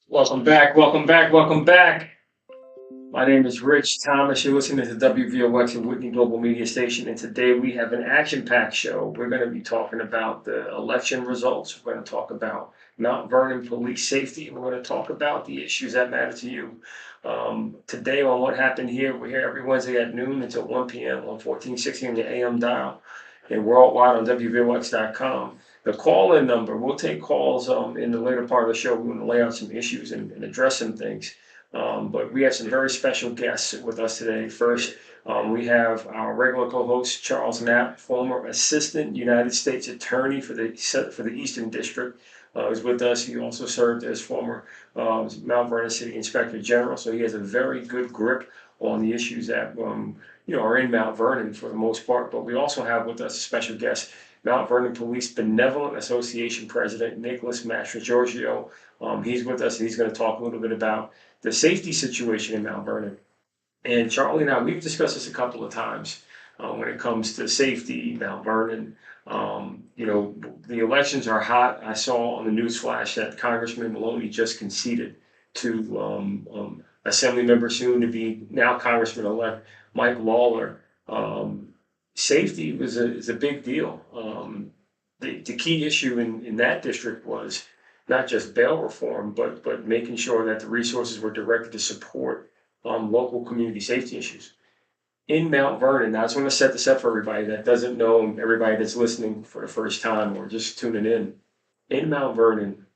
Welcome back, welcome back, welcome back. My name is Rich Thomas. You're listening to WVOX and Whitney Global Media Station, and today we have an action-packed show. We're going to be talking about the election results. We're going to talk about Mount Vernon police safety. We're going to talk about the issues that matter to you. Today on What Happened Here, we're here every Wednesday at noon until 1 p.m. on 1460 on your AM dial, and worldwide on WVOX.com. The call-in number, we'll take calls in the later part of the show. We're going to lay out some issues and address some things. But we have some very special guests with us today. First, we have our regular co-host, Charles Knapp, former Assistant United States Attorney for the Eastern District, is with us. He also served as former Mount Vernon City Inspector General, so he has a very good grip on the issues that are in Mount Vernon for the most part. But we also have with us a special guest, Mount Vernon Police Benevolent Association President Nicholas Mastrogorgio. He's with us, and he's going to talk a little bit about the safety situation in Mount Vernon. And Charlie and I, we've discussed this a couple of times when it comes to safety, Mount Vernon. The elections are hot. I saw on the news flash that Congressman Maloney just conceded to Assembly Member soon to be now Congressman-elect Mike Lawler. Safety is a big deal. The key issue in that district was not just bail reform, but making sure that the resources were directed to support local community safety issues. In Mount Vernon, I just want to set this up for everybody that doesn't know, everybody that's listening for the first time or just tuning in. In Mount Vernon,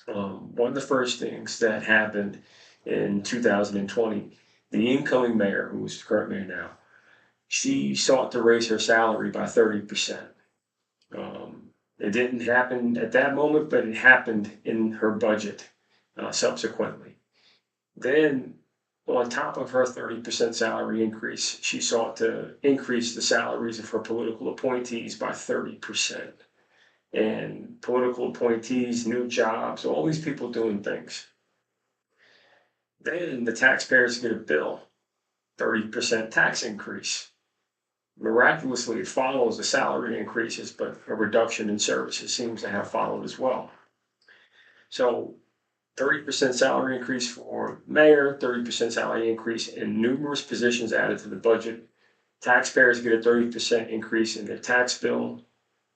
one of the first things that happened in 2020, the incoming mayor, who is the current mayor now, she sought to raise her salary by 30%. It didn't happen at that moment, but it happened in her budget subsequently. Then, on top of her 30% salary increase, she sought to increase the salaries of her political appointees by 30%. And political appointees, new jobs, all these people doing things. Then the taxpayers get a bill, 30% tax increase. Miraculously, it follows the salary increases, but a reduction in services seems to have followed as well. So 30% salary increase for mayor, 30% salary increase in numerous positions added to the budget. Taxpayers get a 30% increase in their tax bill.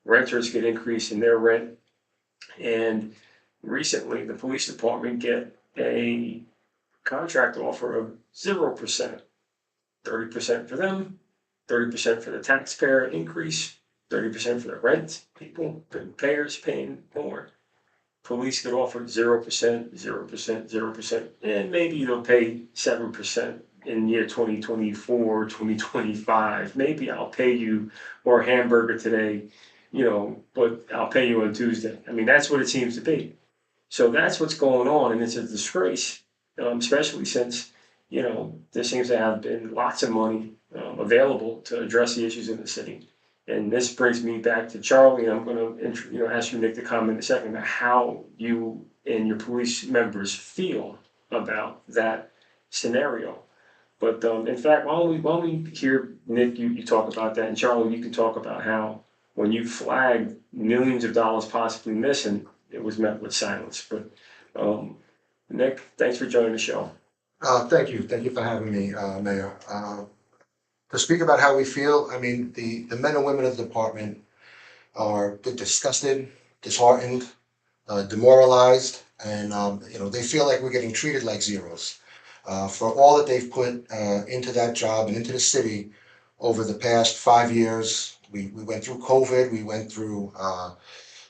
Renters get increase in their rent. And recently, the police department get a contract offer of 0%, 30% for them, 30% for the taxpayer increase, 30% for the rent people, the payers paying more. Police get offered 0%, 0%, 0%, and maybe they'll pay 7% in year 2024, 2025. Maybe I'll pay you for a hamburger today, but I'll pay you on Tuesday. I mean, that's what it seems to be. So that's what's going on, and it's a disgrace, especially since, there seems to have been lots of money available to address the issues in the city. And this brings me back to Charlie. I'm going to ask you, Nick, to comment in a second about how you and your police members feel about that scenario. But in fact, why don't we hear Nick, you talk about that, and Charlie, you can talk about how when you flagged millions of dollars possibly missing, it was met with silence. But Nick, thanks for joining the show. Thank you. Thank you for having me, Mayor. To speak about how we feel, I mean, the men and women of the department are disgusted, disheartened, demoralized, and they feel like we're getting treated like zeros. For all that they've put into that job and into the city over the past 5 years, we went through COVID, we went through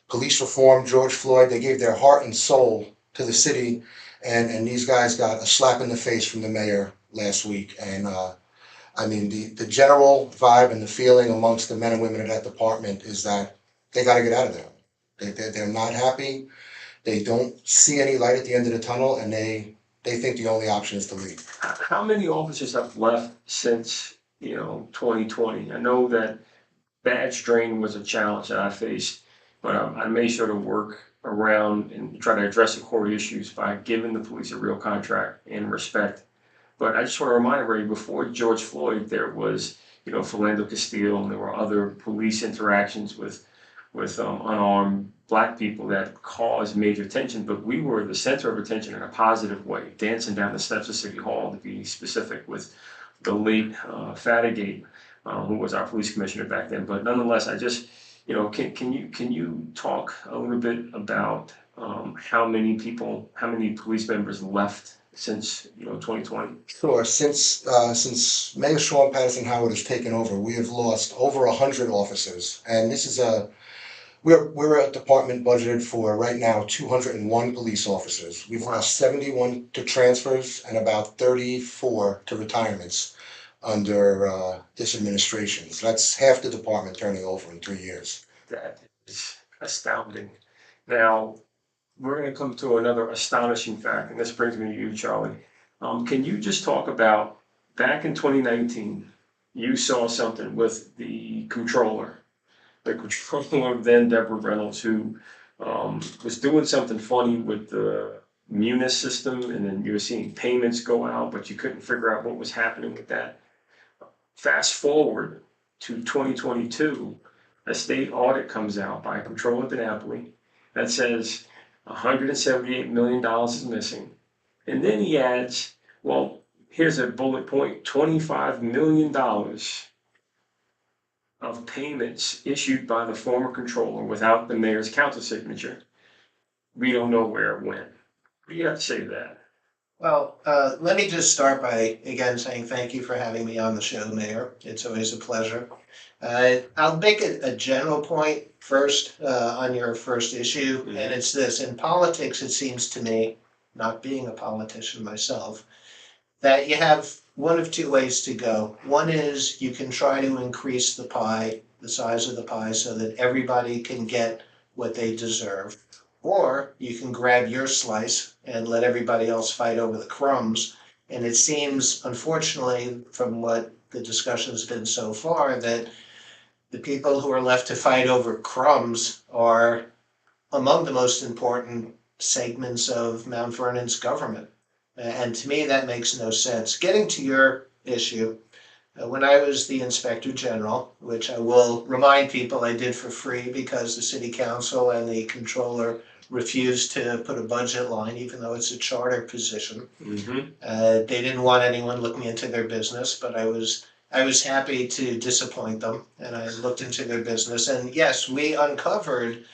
police reform, George Floyd. They gave their heart and soul to the city, and these guys got a slap in the face from the mayor last week. And I mean, the general vibe and the feeling amongst the men and women of that department is that they got to get out of there. They're not happy. They don't see any light at the end of the tunnel, and they think the only option is to leave. How many officers have left since 2020? I know that badge drain was a challenge that I faced, but I made sure to work around and try to address the core issues by giving the police a real contract and respect. But I just want to remind everybody, before George Floyd, there was Philando Castile, and there were other police interactions with unarmed black people that caused major tension. But we were the center of attention in a positive way, dancing down the steps of City Hall, to be specific, with the late Fatigate, who was our police commissioner back then. But nonetheless, I just, can you talk a little bit about how many police members left since 2020? Sure. Since Mayor Sean Patterson Howard has taken over, we have lost over 100 officers, and this is we're a department budgeted for right now 201 police officers. We've lost 71 to transfers and about 34 to retirements under this administration. So that's half the department turning over in 3 years. That is astounding. Now, we're going to come to another astonishing fact, and this brings me to you, Charlie. Can you just talk about, back in 2019, you saw something with the controller then, Deborah Reynolds, who was doing something funny with the Munis system, and then you were seeing payments go out, but you couldn't figure out what was happening with that. Fast forward to 2022, a state audit comes out by Comptroller DiNapoli that says $178 million is missing. And then he adds, well, here's a bullet point, $25 million of payments issued by the former controller without the mayor's counter signature. We don't know where it went. What do you have to say to that? Well, let me just start by, again, saying thank you for having me on the show, Mayor. It's always a pleasure. I'll make a general point first on your first issue, and it's this. In politics, it seems to me, not being a politician myself, that you have one of two ways to go. One is you can try to increase the pie, the size of the pie, so that everybody can get what they deserve. Or you can grab your slice and let everybody else fight over the crumbs. And it seems, unfortunately, from what the discussion has been so far, that the people who are left to fight over crumbs are among the most important segments of Mount Vernon's government. And to me, that makes no sense. Getting to your issue, when I was the Inspector General, which I will remind people I did for free because the City Council and the Controller refused to put a budget line, even though it's a charter position. They didn't want anyone looking into their business, but I was happy to disappoint them, and I looked into their business. And yes, we uncovered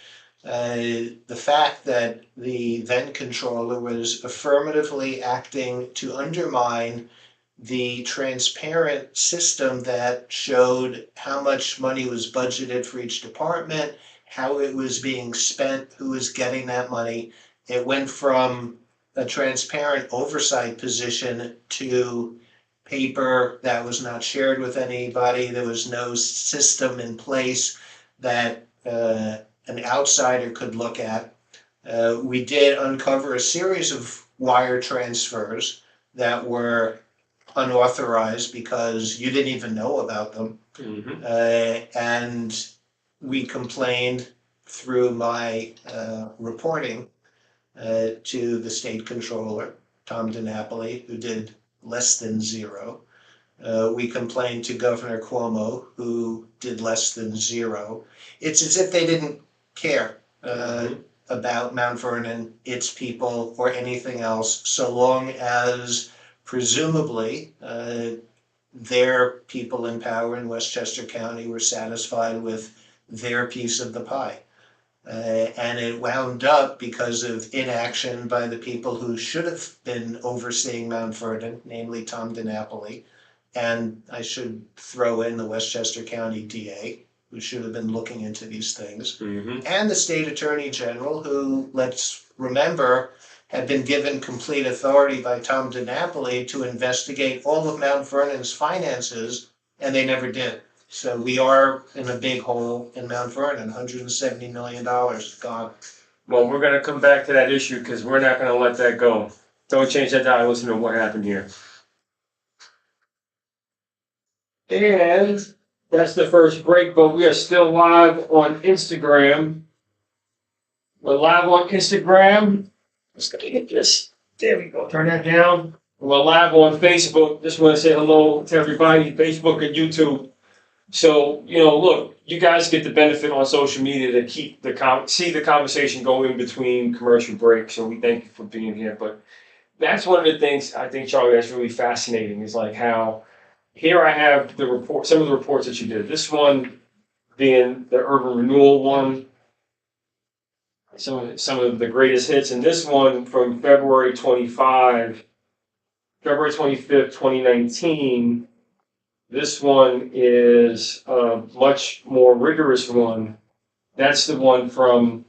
the fact that the then controller was affirmatively acting to undermine the transparent system that showed how much money was budgeted for each department, how it was being spent, who was getting that money. It went from a transparent oversight position to paper that was not shared with anybody. There was no system in place that an outsider could look at. We did uncover a series of wire transfers that were unauthorized because you didn't even know about them. And we complained through my reporting to the state controller, Tom DiNapoli, who did less than zero. We complained to Governor Cuomo, who did less than zero. It's as if they didn't care about Mount Vernon, its people, or anything else, so long as presumably their people in power in Westchester County were satisfied with their piece of the pie. And it wound up because of inaction by the people who should have been overseeing Mount Vernon, namely Tom DiNapoli, and I should throw in the Westchester County DA, who should have been looking into these things, and the state attorney general, who, let's remember, had been given complete authority by Tom DiNapoli to investigate all of Mount Vernon's finances, and they never did. So we are in a big hole in Mount Vernon, $170 million gone. Well, we're going to come back to that issue because we're not going to let that go. Don't change that dial. Listen to what happened here. And that's the first break, but we are still live on Instagram. We're live on Instagram. Let's go get this. There we go. Turn that down. We're live on Facebook. Just want to say hello to everybody, Facebook and YouTube. So, look, you guys get the benefit on social media to keep see the conversation go in between commercial breaks. So we thank you for being here. But that's one of the things I think, Charlie, that's really fascinating is like how here I have the report, some of the reports that you did. This one being the urban renewal one, some of the greatest hits, and this one from February 25th, 2019. This one is a much more rigorous one. That's the one from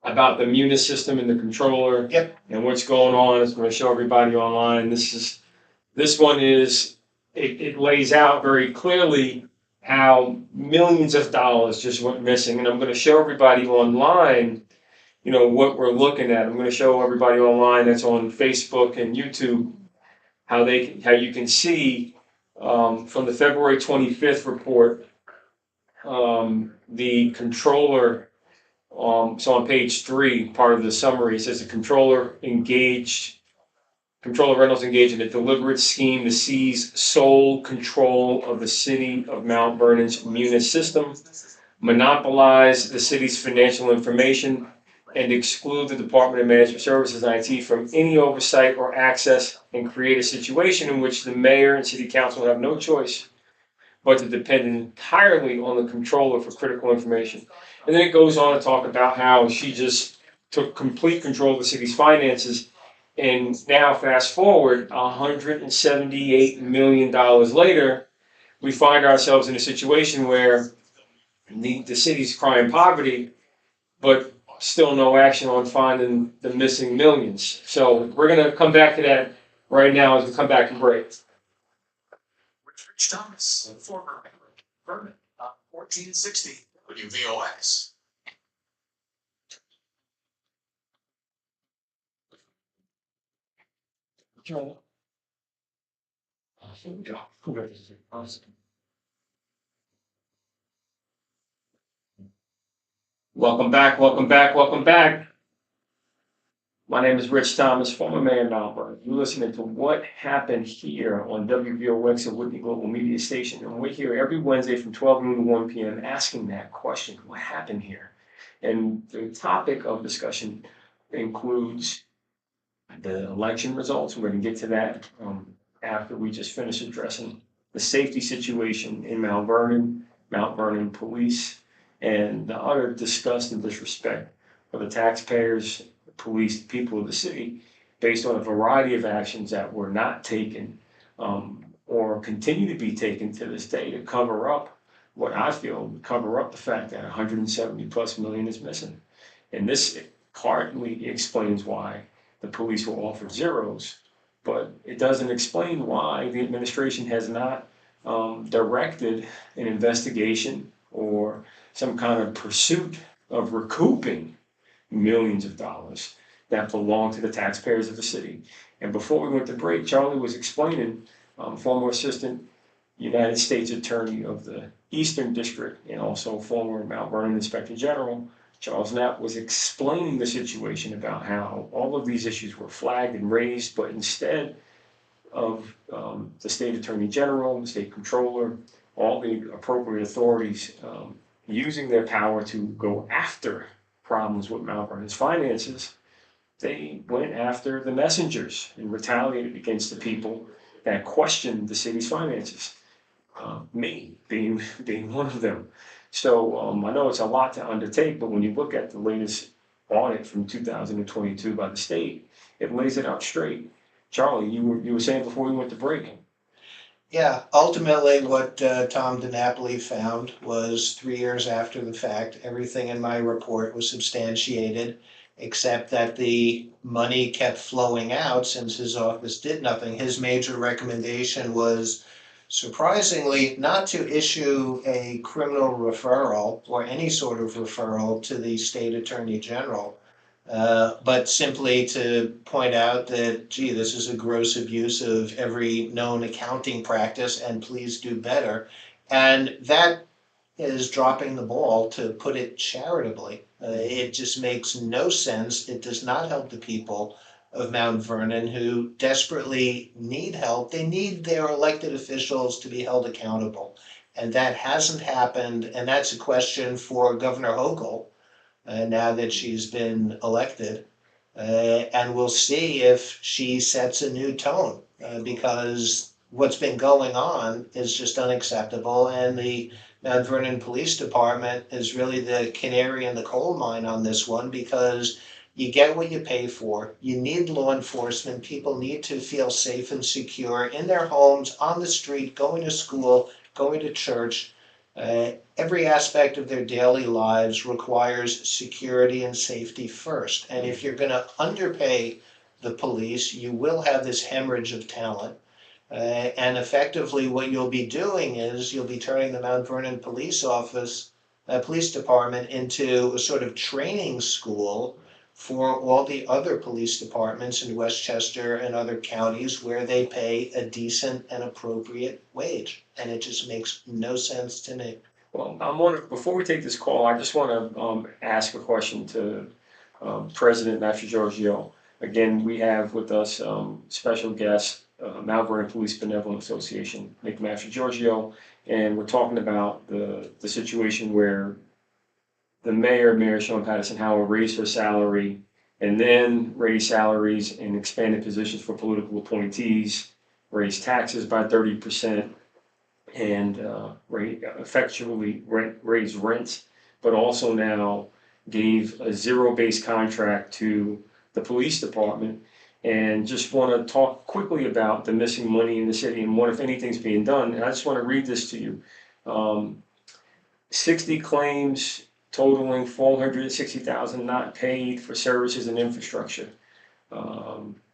about the Munis system and the controller. Yep. And what's going on. It's going to show everybody online. This one is it lays out very clearly how millions of dollars just went missing. And I'm going to show everybody online, what we're looking at. I'm going to show everybody online that's on Facebook and YouTube how you can see from the February 25th report, the controller. So on page 3, part of the summary, it says the controller Reynolds engaged in a deliberate scheme to seize sole control of the city of Mount Vernon's Munis system, monopolize the city's financial information, and exclude the Department of Management Services and IT from any oversight or access, and create a situation in which the mayor and city council have no choice but to depend entirely on the controller for critical information. And then it goes on to talk about how she just took complete control of the city's finances. And now, fast forward, $178 million later, we find ourselves in a situation where the city's crying poverty, but still no action on finding the missing millions. So we're going to come back to that right now as we come back from break. Rich Thomas, former Vernon, 1460 WVOX. Here we go. Welcome back, welcome back, welcome back. My name is Rich Thomas, former mayor of Mount Vernon. You're listening to What Happened Here on WVOX and Whitney Global Media Station. And we're here every Wednesday from 12 noon to 1 p.m. asking that question, what happened here? And the topic of discussion includes the election results. We're going to get to that after we just finish addressing the safety situation in Mount Vernon police, and the utter disgust and disrespect for the taxpayers, the police, the people of the city, based on a variety of actions that were not taken or continue to be taken to this day to cover up what I feel would cover up the fact that 170 plus million is missing. And this partly explains why the police were offered zeros, but it doesn't explain why the administration has not directed an investigation or some kind of pursuit of recouping millions of dollars that belong to the taxpayers of the city. And before we went to break, Charlie was explaining, former assistant United States Attorney of the Eastern District and also former Mount Vernon Inspector General, Charles Knapp, was explaining the situation about how all of these issues were flagged and raised, but instead of the state attorney general, the state controller, all the appropriate authorities using their power to go after problems with Mount Vernon's finances, they went after the messengers and retaliated against the people that questioned the city's finances. Me being one of them. So I know it's a lot to undertake, but when you look at the latest audit from 2022 by the state, it lays it out straight. Charlie, you were saying before we went to break. Yeah, ultimately what Tom DiNapoli found was 3 years after the fact, everything in my report was substantiated, except that the money kept flowing out since his office did nothing. His major recommendation was, surprisingly, not to issue a criminal referral or any sort of referral to the state attorney general, but simply to point out that, gee, this is a gross abuse of every known accounting practice and please do better. And that is dropping the ball, to put it charitably. It just makes no sense. It does not help the people of Mount Vernon who desperately need help. They need their elected officials to be held accountable. And that hasn't happened, and that's a question for Governor Hochul, now that she's been elected. And we'll see if she sets a new tone, because what's been going on is just unacceptable. And the Mount Vernon Police Department is really the canary in the coal mine on this one, because you get what you pay for. You need law enforcement. People need to feel safe and secure in their homes, on the street, going to school, going to church. Every aspect of their daily lives requires security and safety first. And if you're going to underpay the police, you will have this hemorrhage of talent. And effectively, what you'll be doing is you'll be turning the Mount Vernon Police Department into a sort of training school for all the other police departments in Westchester and other counties where they pay a decent and appropriate wage. And it just makes no sense to me. Well, before we take this call, I just want to ask a question to President Mastrogorgio. Again, we have with us special guest, Mount Vernon Police Benevolent Association, Nick Mastrogorgio, and we're talking about the situation where the Mayor Sean Patterson Howard, raised her salary and then raised salaries and expanded positions for political appointees, raised taxes by 30%, and effectually raised rents, but also now gave a zero-based contract to the police department. And just want to talk quickly about the missing money in the city and what, if anything's being done. And I just want to read this to you. 60 claims totaling $460,000 not paid for services and infrastructure.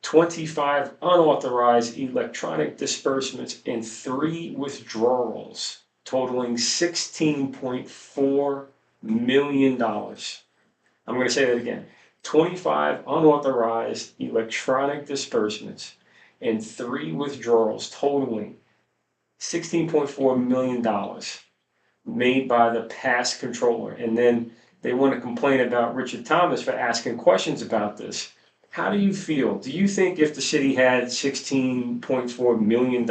25 unauthorized electronic disbursements and 3 withdrawals totaling $16.4 million. I'm going to say that again. 25 unauthorized electronic disbursements and 3 withdrawals totaling $16.4 million made by the past controller. And then they want to complain about Richard Thomas for asking questions about this. How do you feel? Do you think if the city had $16.4 million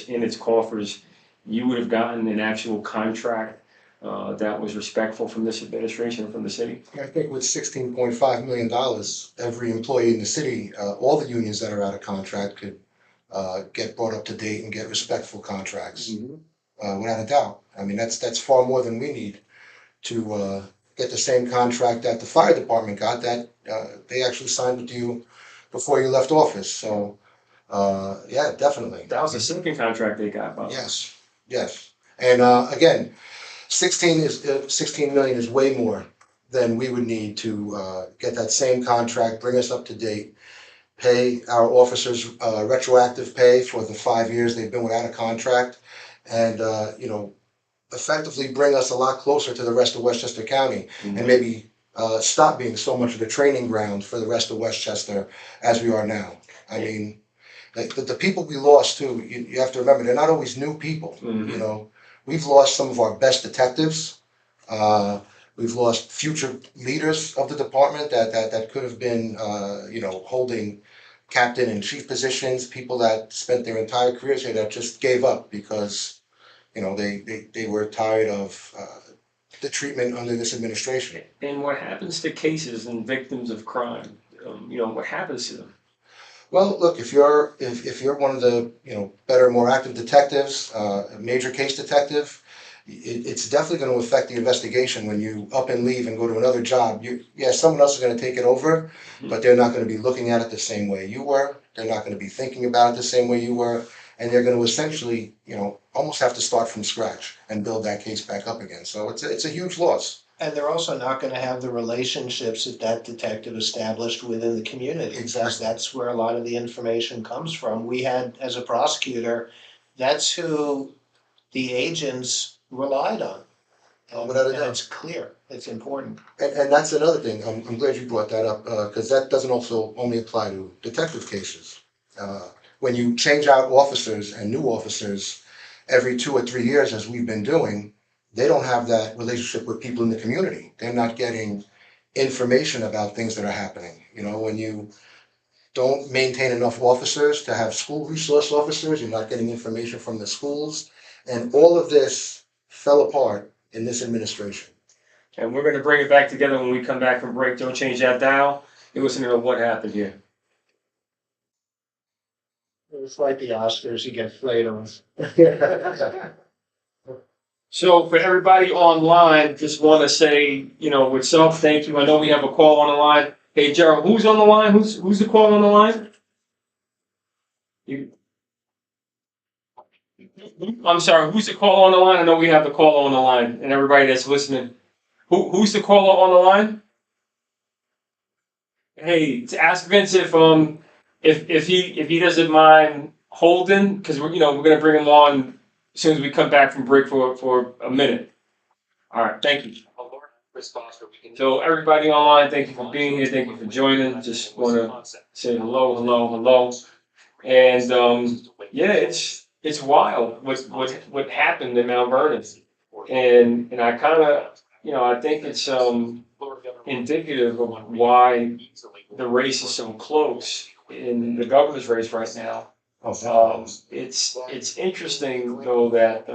in its coffers, you would have gotten an actual contract that was respectful from this administration, from the city? I think with $16.5 million, every employee in the city, all the unions that are out of contract could get brought up to date and get respectful contracts, without a doubt. I mean, that's far more than we need to get the same contract that the fire department got, that they actually signed with you before you left office. So, yeah, definitely. That was the second contract they got, by the way. Yes, yes. And again, 16 million is way more than we would need to get that same contract, bring us up to date, pay our officers retroactive pay for the 5 years they've been without a contract, and effectively bring us a lot closer to the rest of Westchester County, and maybe stop being so much of the training ground for the rest of Westchester as we are now. I mean, the people we lost too, you have to remember, they're not always new people. We've lost some of our best detectives. We've lost future leaders of the department that could have been, holding captain and chief positions, people that spent their entire careers here that just gave up because they were tired of the treatment under this administration. And what happens to cases and victims of crime? What happens to them? Well, look, if you're one of the better, more active detectives, a major case detective, it's definitely going to affect the investigation when you up and leave and go to another job. Someone else is going to take it over, but they're not going to be looking at it the same way you were. They're not going to be thinking about it the same way you were. And they're going to essentially, almost have to start from scratch and build that case back up again. So it's a huge loss. And they're also not going to have the relationships that detective established within the community. Exactly. That's where a lot of the information comes from. We had, as a prosecutor, that's who the agents relied on. Without a doubt. And it's clear. It's important. And that's another thing. I'm glad you brought that up, because that doesn't also only apply to detective cases. When you change out officers and new officers every 2 or 3 years, as we've been doing, they don't have that relationship with people in the community. They're not getting information about things that are happening. When you don't maintain enough officers to have school resource officers, you're not getting information from the schools. And all of this fell apart in this administration. And we're gonna bring it back together when we come back from break. Don't change that dial. You're listening to What Happened Here. It's like the Oscars, you get played on. So for everybody online, just want to say, what's up? Thank you. I know we have a call on the line. Hey, Gerald, who's on the line? Who's the call on the line? You. I'm sorry. Who's the call on the line? I know we have the call on the line, and everybody that's listening. Who's the caller on the line? Hey, to ask Vince if he doesn't mind holding, because we're gonna bring him on as soon as we come back from break for a minute. All right, thank you. So everybody online, thank you for being here. Thank you for joining. Just want to say hello, hello, hello. And yeah, it's wild what happened in Mount Vernon, and I kind of I think it's indicative of why the race is so close in the governor's race right now. It's interesting though that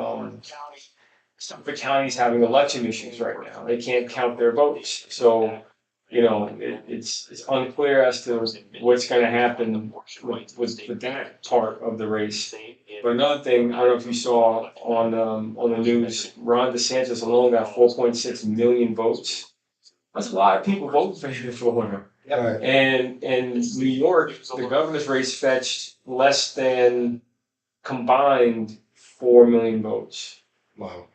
some of the counties having election issues right now. They can't count their votes, so it's unclear as to what's going to happen with that part of the race. But another thing, I don't know if you saw on the news, Ron DeSantis alone got 4.6 million votes. That's a lot of people voting for him for him. Right. And in New York, the governor's race fetched less than combined 4 million votes. Wow.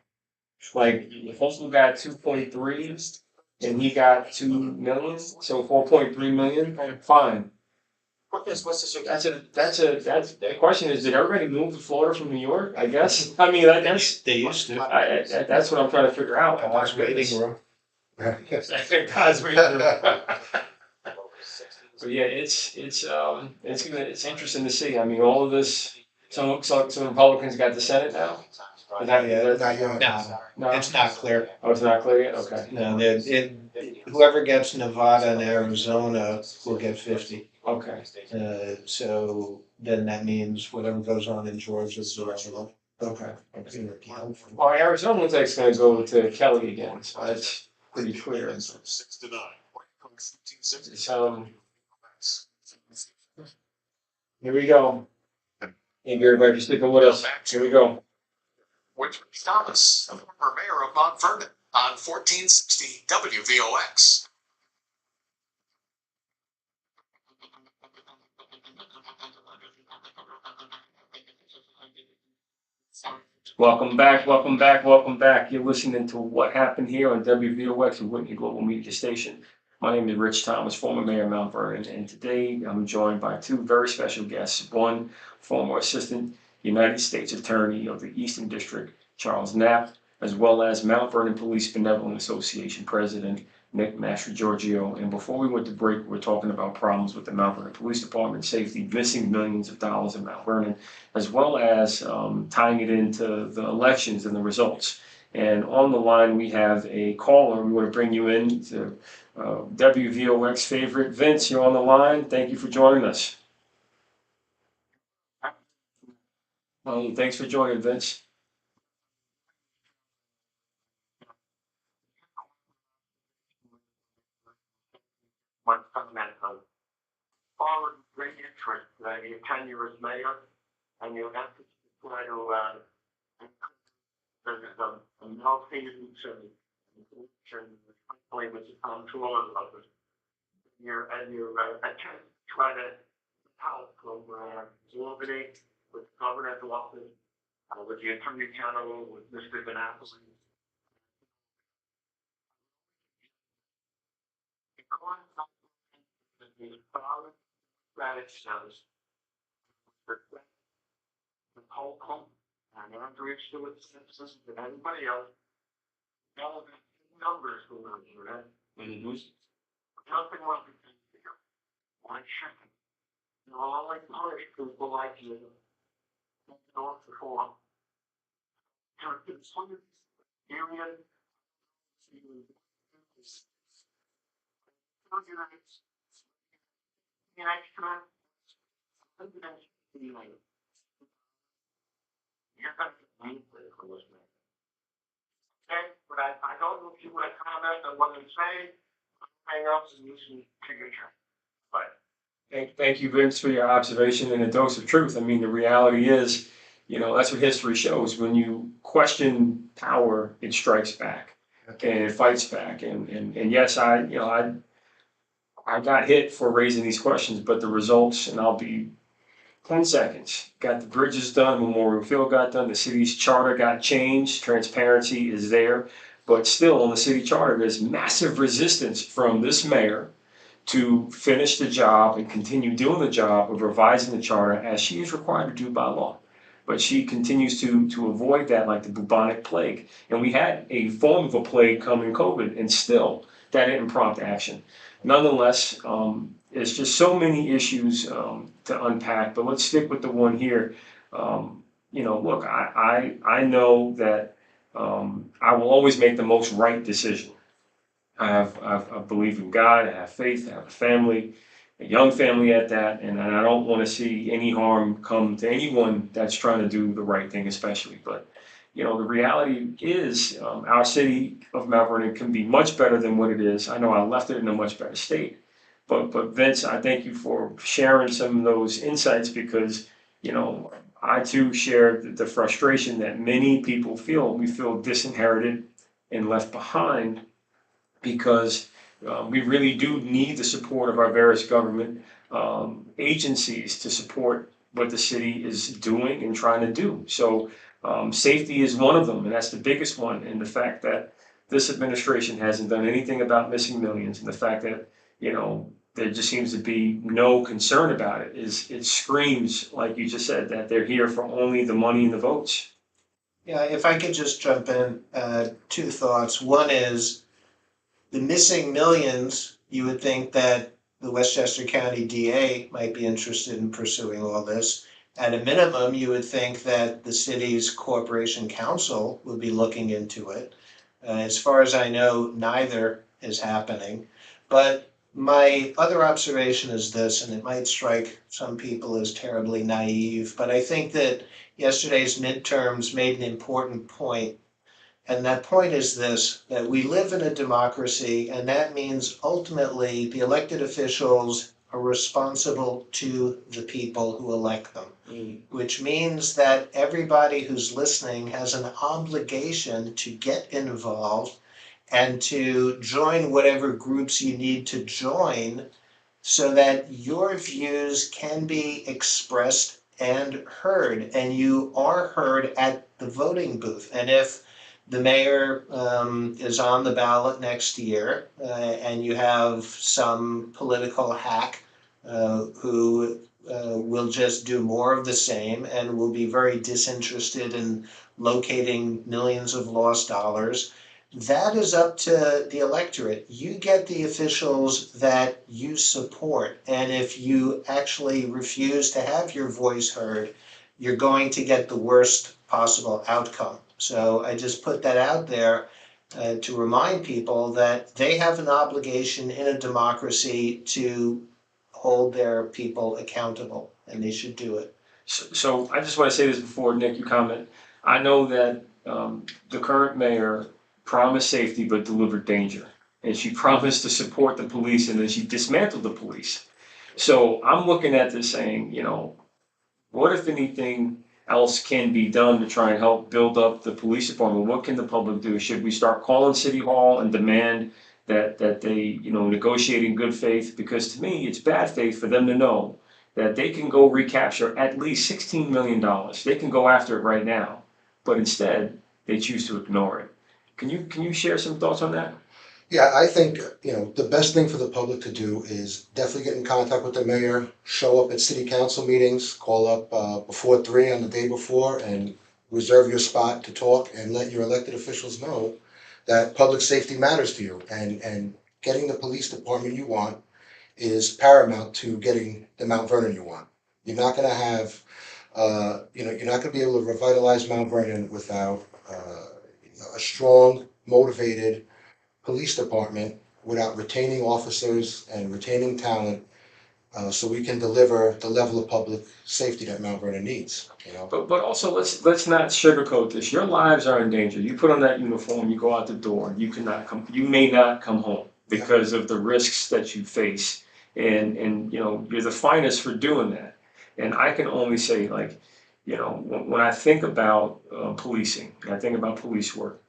Like Holtzman got 2.3 and he got 2 million, so 4.3 million. Fine. That's the question is, did everybody move to Florida from New York? I guess. I mean, that's They used to. that's what I'm trying to figure out. God's waiting room. God's waiting room. But yeah, it's interesting to see. I mean, all of this. Some Republicans got the Senate now. Is that- No, it's not clear. Oh, it's not clear yet. Okay. No, whoever gets Nevada and Arizona will get 50. Okay. So then that means whatever goes on in Georgia is irrelevant. Okay. Well, Arizona looks like it's going to go to Kelly again, so that's pretty clear. 6-9. So here we go. Hey, everybody, just sticking with us. Here we go. With Rich Thomas, the former mayor of Mount Vernon, on 1460 WVOX. Welcome back, welcome back, welcome back. You're listening to What Happened Here on WVOX, the Whitney Global Media Station. My name is Rich Thomas, former mayor of Mount Vernon, and today I'm joined by two very special guests. One, former Assistant United States Attorney of the Eastern District, Charles Knapp, as well as Mount Vernon Police Benevolent Association President, Nick Mastrogorgio. And before we went to break, we were talking about problems with the Mount Vernon Police Department safety, missing millions of dollars in Mount Vernon, as well as tying it into the elections and the results. And on the line, we have a caller. We want to bring you in to WVOX favorite. Vince, you're on the line. Thank you for joining us. Thanks for joining, Vince. Followed with great interest your tenure as mayor and your efforts to try to the malfeasance and with the comptroller of your attempt to try to help Albany with the governor's office, with the attorney general, with Mr. DiNapoli. The solid strategies the Holcomb and Andrea Stewart Simpson and everybody else, all of the numbers going on here, right? Nothing wrong with this here. One second. All like Irish people like you, north before. Union. you want to comment on what I'm saying, hang up and use some signature. But Thank you, Vince, for your observation and a dose of truth. I mean, the reality is, that's what history shows. When you question power, it strikes back and it fights back. And yes, I got hit for raising these questions, but the results, and I'll be 10 seconds. Got the bridges done, Memorial Field got done, the city's charter got changed, transparency is there. But still, on the city charter, there's massive resistance from this mayor to finish the job and continue doing the job of revising the charter as she is required to do by law. But she continues to avoid that like the bubonic plague. And we had a form of a plague come in COVID, and still that didn't prompt action. Nonetheless, there's just so many issues to unpack, but let's stick with the one here. Look, I know that I will always make the most right decision. I believe in God, I have faith, I have a family, a young family at that, and I don't want to see any harm come to anyone that's trying to do the right thing, especially. But the reality is, our city of Mount Vernon can be much better than what it is. I know I left it in a much better state, but Vince, I thank you for sharing some of those insights because I too share the frustration that many people feel. We feel disinherited and left behind because we really do need the support of our various government agencies to support what the city is doing and trying to do. So safety is one of them, and that's the biggest one. And the fact that this administration hasn't done anything about missing millions, and the fact that there just seems to be no concern about it, it screams, like you just said, that they're here for only the money and the votes. Yeah, if I could just jump in, two thoughts. One is the missing millions. You would think that the Westchester County DA might be interested in pursuing all this. At a minimum, you would think that the city's corporation council would be looking into it. As far as I know, neither is happening. But my other observation is this, and it might strike some people as terribly naive, but I think that yesterday's midterms made an important point. And that point is this, that we live in a democracy, and that means ultimately the elected officials are responsible to the people who elect them, which means that everybody who's listening has an obligation to get involved and to join whatever groups you need to join so that your views can be expressed and heard, and you are heard at the voting booth. And if the mayor is on the ballot next year, and you have some political hack who will just do more of the same and will be very disinterested in locating millions of lost dollars. That is up to the electorate. You get the officials that you support. And if you actually refuse to have your voice heard, you're going to get the worst possible outcome. So I just put that out there to remind people that they have an obligation in a democracy to hold their people accountable, and they should do it. So I just want to say this before, Nick, you comment. I know that the current mayor promised safety but delivered danger. And she promised to support the police, and then she dismantled the police. So I'm looking at this saying, what if anything else can be done to try and help build up the police department? What can the public do? Should we start calling City Hall and demand that they, negotiate in good faith? Because to me, it's bad faith for them to know that they can go recapture at least $16 million. They can go after it right now, but instead they choose to ignore it. Can you share some thoughts on that? Yeah, I think, the best thing for the public to do is definitely get in contact with the mayor, show up at city council meetings, call up before 3 on the day before and reserve your spot to talk and let your elected officials know that public safety matters to you, and getting the police department you want is paramount to getting the Mount Vernon you want. You're not gonna have, you're not gonna be able to revitalize Mount Vernon without a strong, motivated police department, without retaining officers and retaining talent so we can deliver the level of public safety that Mount Vernon needs, you know? But also let's not sugarcoat this. Your lives are in danger. You put on that uniform, you go out the door, you may not come home because of the risks that you face. And you know, you're the finest for doing that. And I can only say, like, you know, when I think about policing, I think about police work,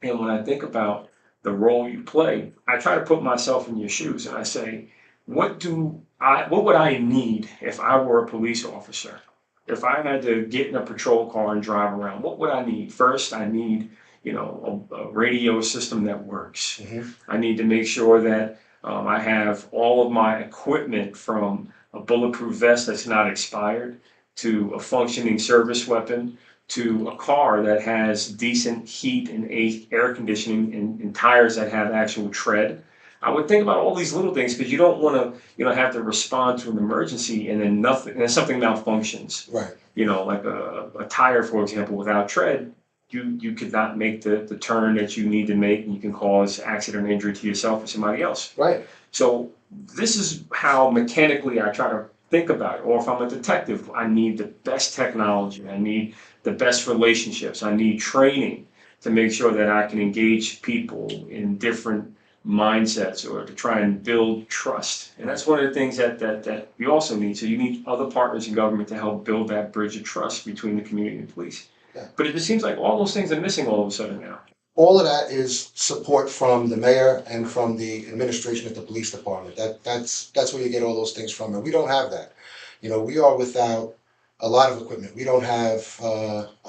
and when I think about the role you play, I try to put myself in your shoes and I say, what would I need if I were a police officer? If I had to get in a patrol car and drive around, what would I need? First, I need, you know, a radio system that works. Mhm. I need to make sure that I have all of my equipment, from a bulletproof vest that's not expired to a functioning service weapon to a car that has decent heat and air conditioning and tires that have actual tread. I would think about all these little things because you don't want to, you know, have to respond to an emergency and then something malfunctions. Right, You know, like a tire, for example, without tread, you could not make the turn that you need to make, and you can cause accident or injury to yourself or somebody else. right. So this is how mechanically I try to think about it. Or if I'm a detective, I need the best technology. I need the best relationships. I need training to make sure that I can engage people in different mindsets or to try and build trust. And that's one of the things that we also need. So you need other partners in government to help build that bridge of trust between the community and police. Yeah. But it just seems like all those things are missing all of a sudden now. All of that is support from the mayor and from the administration at the police department. That's where you get all those things from, and we don't have that. You know, we are without a lot of equipment. We don't have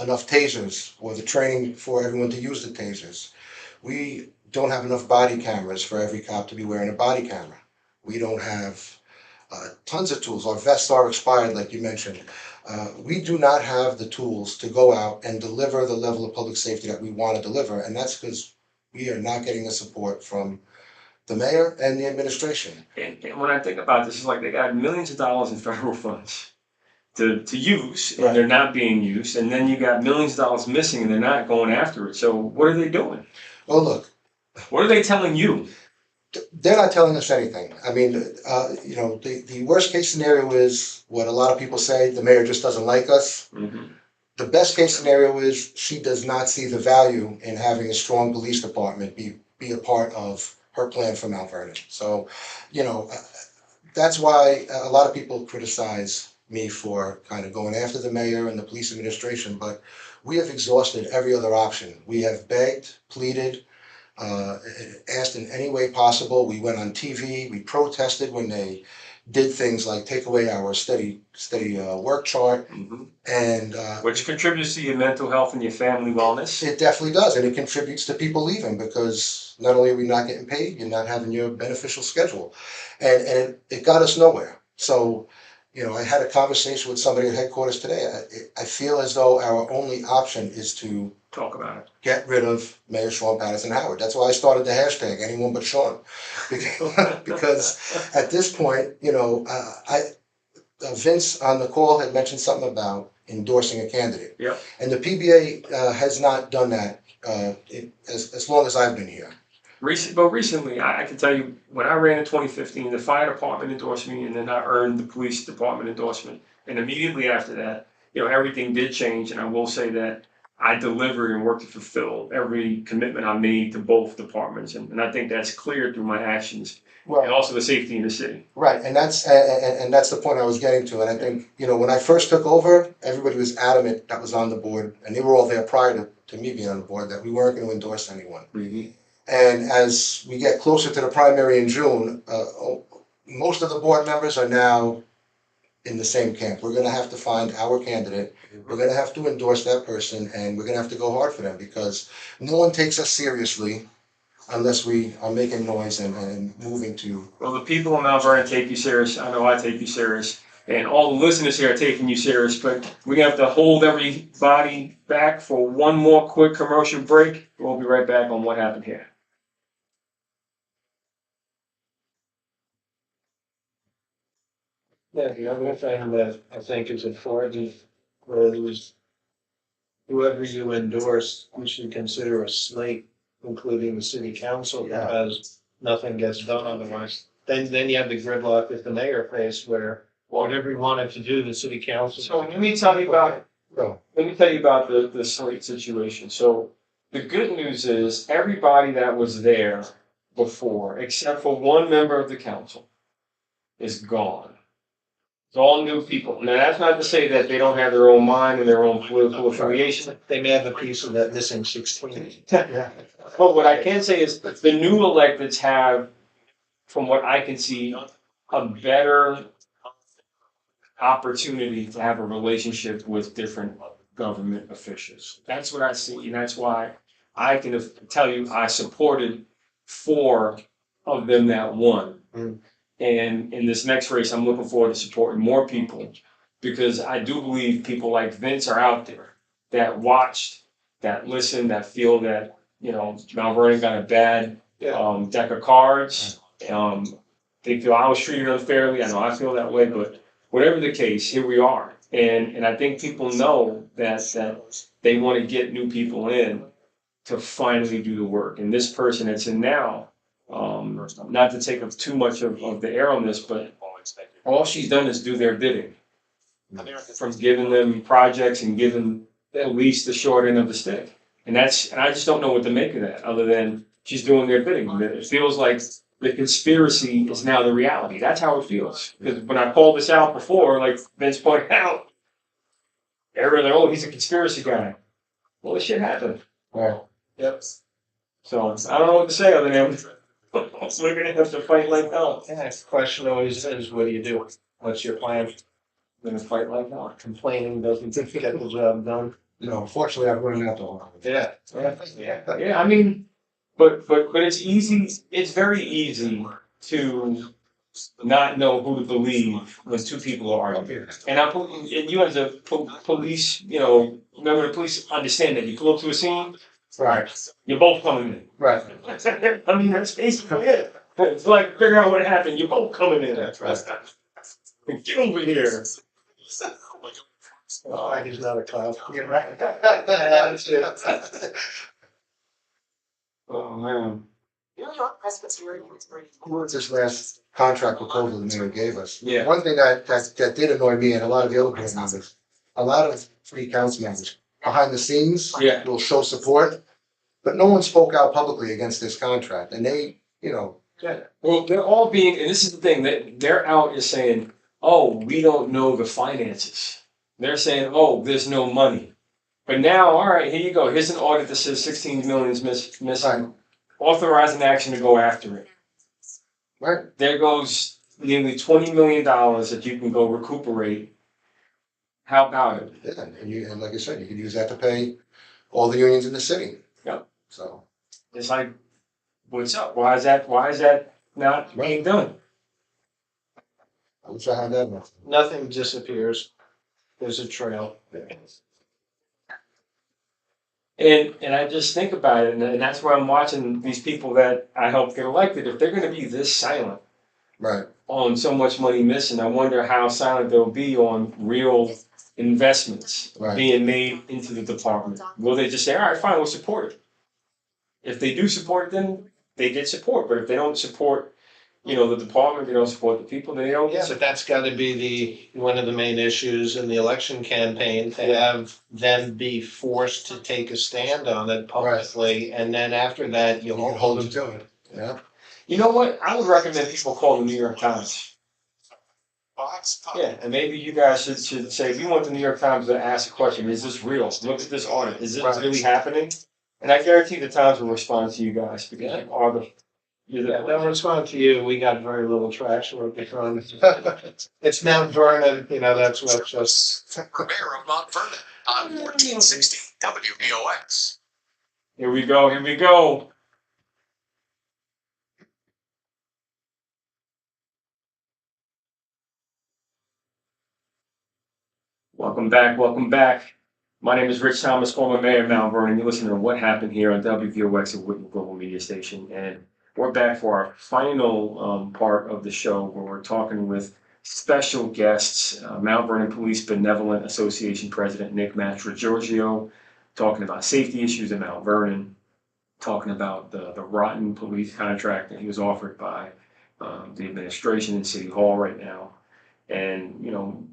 enough tasers or the training for everyone to use the tasers. We don't have enough body cameras for every cop to be wearing a body camera. We don't have tons of tools. Our vests are expired, like you mentioned. We do not have the tools to go out and deliver the level of public safety that we want to deliver, and that's because we are not getting the support from the mayor and the administration. And when I think about this, it's like they got millions of dollars in federal funds to use, and Right. they're not being used. And then you got millions of dollars missing, and they're not going after it. So what are they doing? Well, look, What are they telling you? they're not telling us anything. I mean, you know, the worst case scenario is what a lot of people say, the mayor just doesn't like us. Mhm. The best case scenario is she does not see the value in having a strong police department be a part of her plan for Mount Vernon. So, you know, that's why a lot of people criticize me for kind of going after the mayor and the police administration, but we have exhausted every other option. We have begged, pleaded, asked in any way possible. We went on TV, we protested when they did things like take away our steady work chart, Mhm. and Which contributes to your mental health and your family wellness. it definitely does, and it contributes to people leaving because not only are we not getting paid, you're not having your beneficial schedule, and it got us nowhere. So, you know, I had a conversation with somebody at headquarters today. I feel as though our only option is to Talk about it. get rid of Mayor Sean Patterson Howard. That's why I started the hashtag anyone but Sean, because at this point, you know, Vince on the call had mentioned something about endorsing a candidate. Yep. And the PBA has not done that as long as I've been here. Recently, I can tell you, when I ran in 2015, the fire department endorsed me, and then I earned the police department endorsement. And immediately after that, you know, everything did change, and I will say that I delivered and worked to fulfill every commitment I made to both departments, and I think that's clear through my actions, and also the safety in the city. Right, and that's the point I was getting to. And I think, you know, when I first took over, everybody was adamant that was on the board, and they were all there prior to me being on the board, that we weren't going to endorse anyone. Mm-hmm. And as we get closer to the primary in June, most of the board members are now in the same camp. We're going to have to find our candidate. We're going to have to endorse that person, and we're going to have to go hard for them, because no one takes us seriously unless we are making noise and moving to. Well, the people in Mount Vernon take you serious. I know I take you serious. And all the listeners here are taking you serious. But we're going to have to hold everybody back for one more quick commercial break. We'll be right back on what happened here. Yeah, the other thing that I think is important was whoever you endorse, you should consider a slate, including the city council, Yeah. because nothing gets done otherwise. then you have the gridlock that the mayor faced where whatever he wanted to do, the city council. So let me tell you about So, the slate situation. So the good news is everybody that was there before, except for one member of the council, is gone. It's all new people. Now that's not to say that they don't have their own mind and their own political affiliation. They may have a piece of that missing 16. yeah, But what I can say is the new electeds have, from what I can see, a better opportunity to have a relationship with different government officials. That's what I see, and that's why I can tell you I supported 4 of them that won. Mm. And in this next race, I'm looking forward to supporting more people because I do believe people like Vince are out there that watched, that listened, that feel that, Mount Vernon got a bad deck of cards. They feel I was treated unfairly. I know I feel that way, but whatever the case, here we are. And I think people know that they want to get new people in to finally do the work. And this person that's in now, not to take up too much of the air on this, but all she's done is do their bidding. From giving them projects and giving at least the short end of the stick. And I just don't know what to make of that, other than she's doing their bidding. It feels like the conspiracy is now the reality. That's how it feels. Because when I called this out before, like Vince pointed out, everyone's like, oh, he's a conspiracy guy. Well, this shit happened. right. Yep. So I don't know what to say other than we're gonna have to fight like hell. Yeah, the question always is, what do you do? What's your plan? We're gonna fight like hell. Complaining doesn't get the job done. Unfortunately, I've learned that the hard way. Yeah. Yeah. I mean, but it's easy. It's very easy to not know who to believe when 2 people are arguing. And you as a police, member of the police, understand that you pull up to a scene, Right, you're both coming in. right. I mean, that's basically it. It's like figure out what happened. You're both coming in. That's right. Get over here. Oh, he's not a clown. You're right. That's it. Oh man. What's this last contract proposal the mayor gave us? Yeah. One thing that did annoy me and a lot of the other board members, a lot of city council members behind the scenes Yeah. will show support, but no one spoke out publicly against this contract, and they, Well, they're all being, and this is the thing, that they're out is saying, oh, we don't know the finances. They're saying, oh, there's no money. But now, all right, here you go. Here's an audit that says 16 million is missing. Right. Authorize an action to go after it. Right. There goes nearly $20 million that you can go recuperate. How about it? Yeah, and like I said, you could use that to pay all the unions in the city. Yep. So, It's like, what's up? Why is that not being done? I wish I had that much. Nothing disappears. There's a trail. And I just think about it, and that's where I'm watching these people that I helped get elected. If they're going to be this silent Right. on so much money missing, I wonder how silent they'll be on real investments Right. being made into the department. Will they just say, all right, fine, we'll support it? If they do support it, then they get support. But if they don't support, the department, they don't support the people, then they don't Yeah, get but support. that's gotta be one of the main issues in the election campaign, to have them be forced to take a stand on it publicly, and then after that, You you can hold them to it. Yeah. You know what? I would recommend people call the New York Times. Box. Yeah, and maybe you guys should say, if you want the New York Times to ask a question, is this real? Look at this audit. Is this Right. really happening? And I guarantee the Times will respond to you guys because you are Yeah, they'll respond to you. We got very little traction with the on. It's Mount Vernon, that's what just. Former mayor of Mount Vernon on 1460 WVOX. Here we go. Welcome back. My name is Rich Thomas, former mayor of Mount Vernon. You're listening to What Happened Here on WVOX at Whitney Global Media Station. And we're back for our final part of the show where we're talking with special guests, Mount Vernon Police Benevolent Association President Nick Mastrogorgio, talking about safety issues in Mount Vernon, talking about the rotten police contract that he was offered by the administration in City Hall right now, and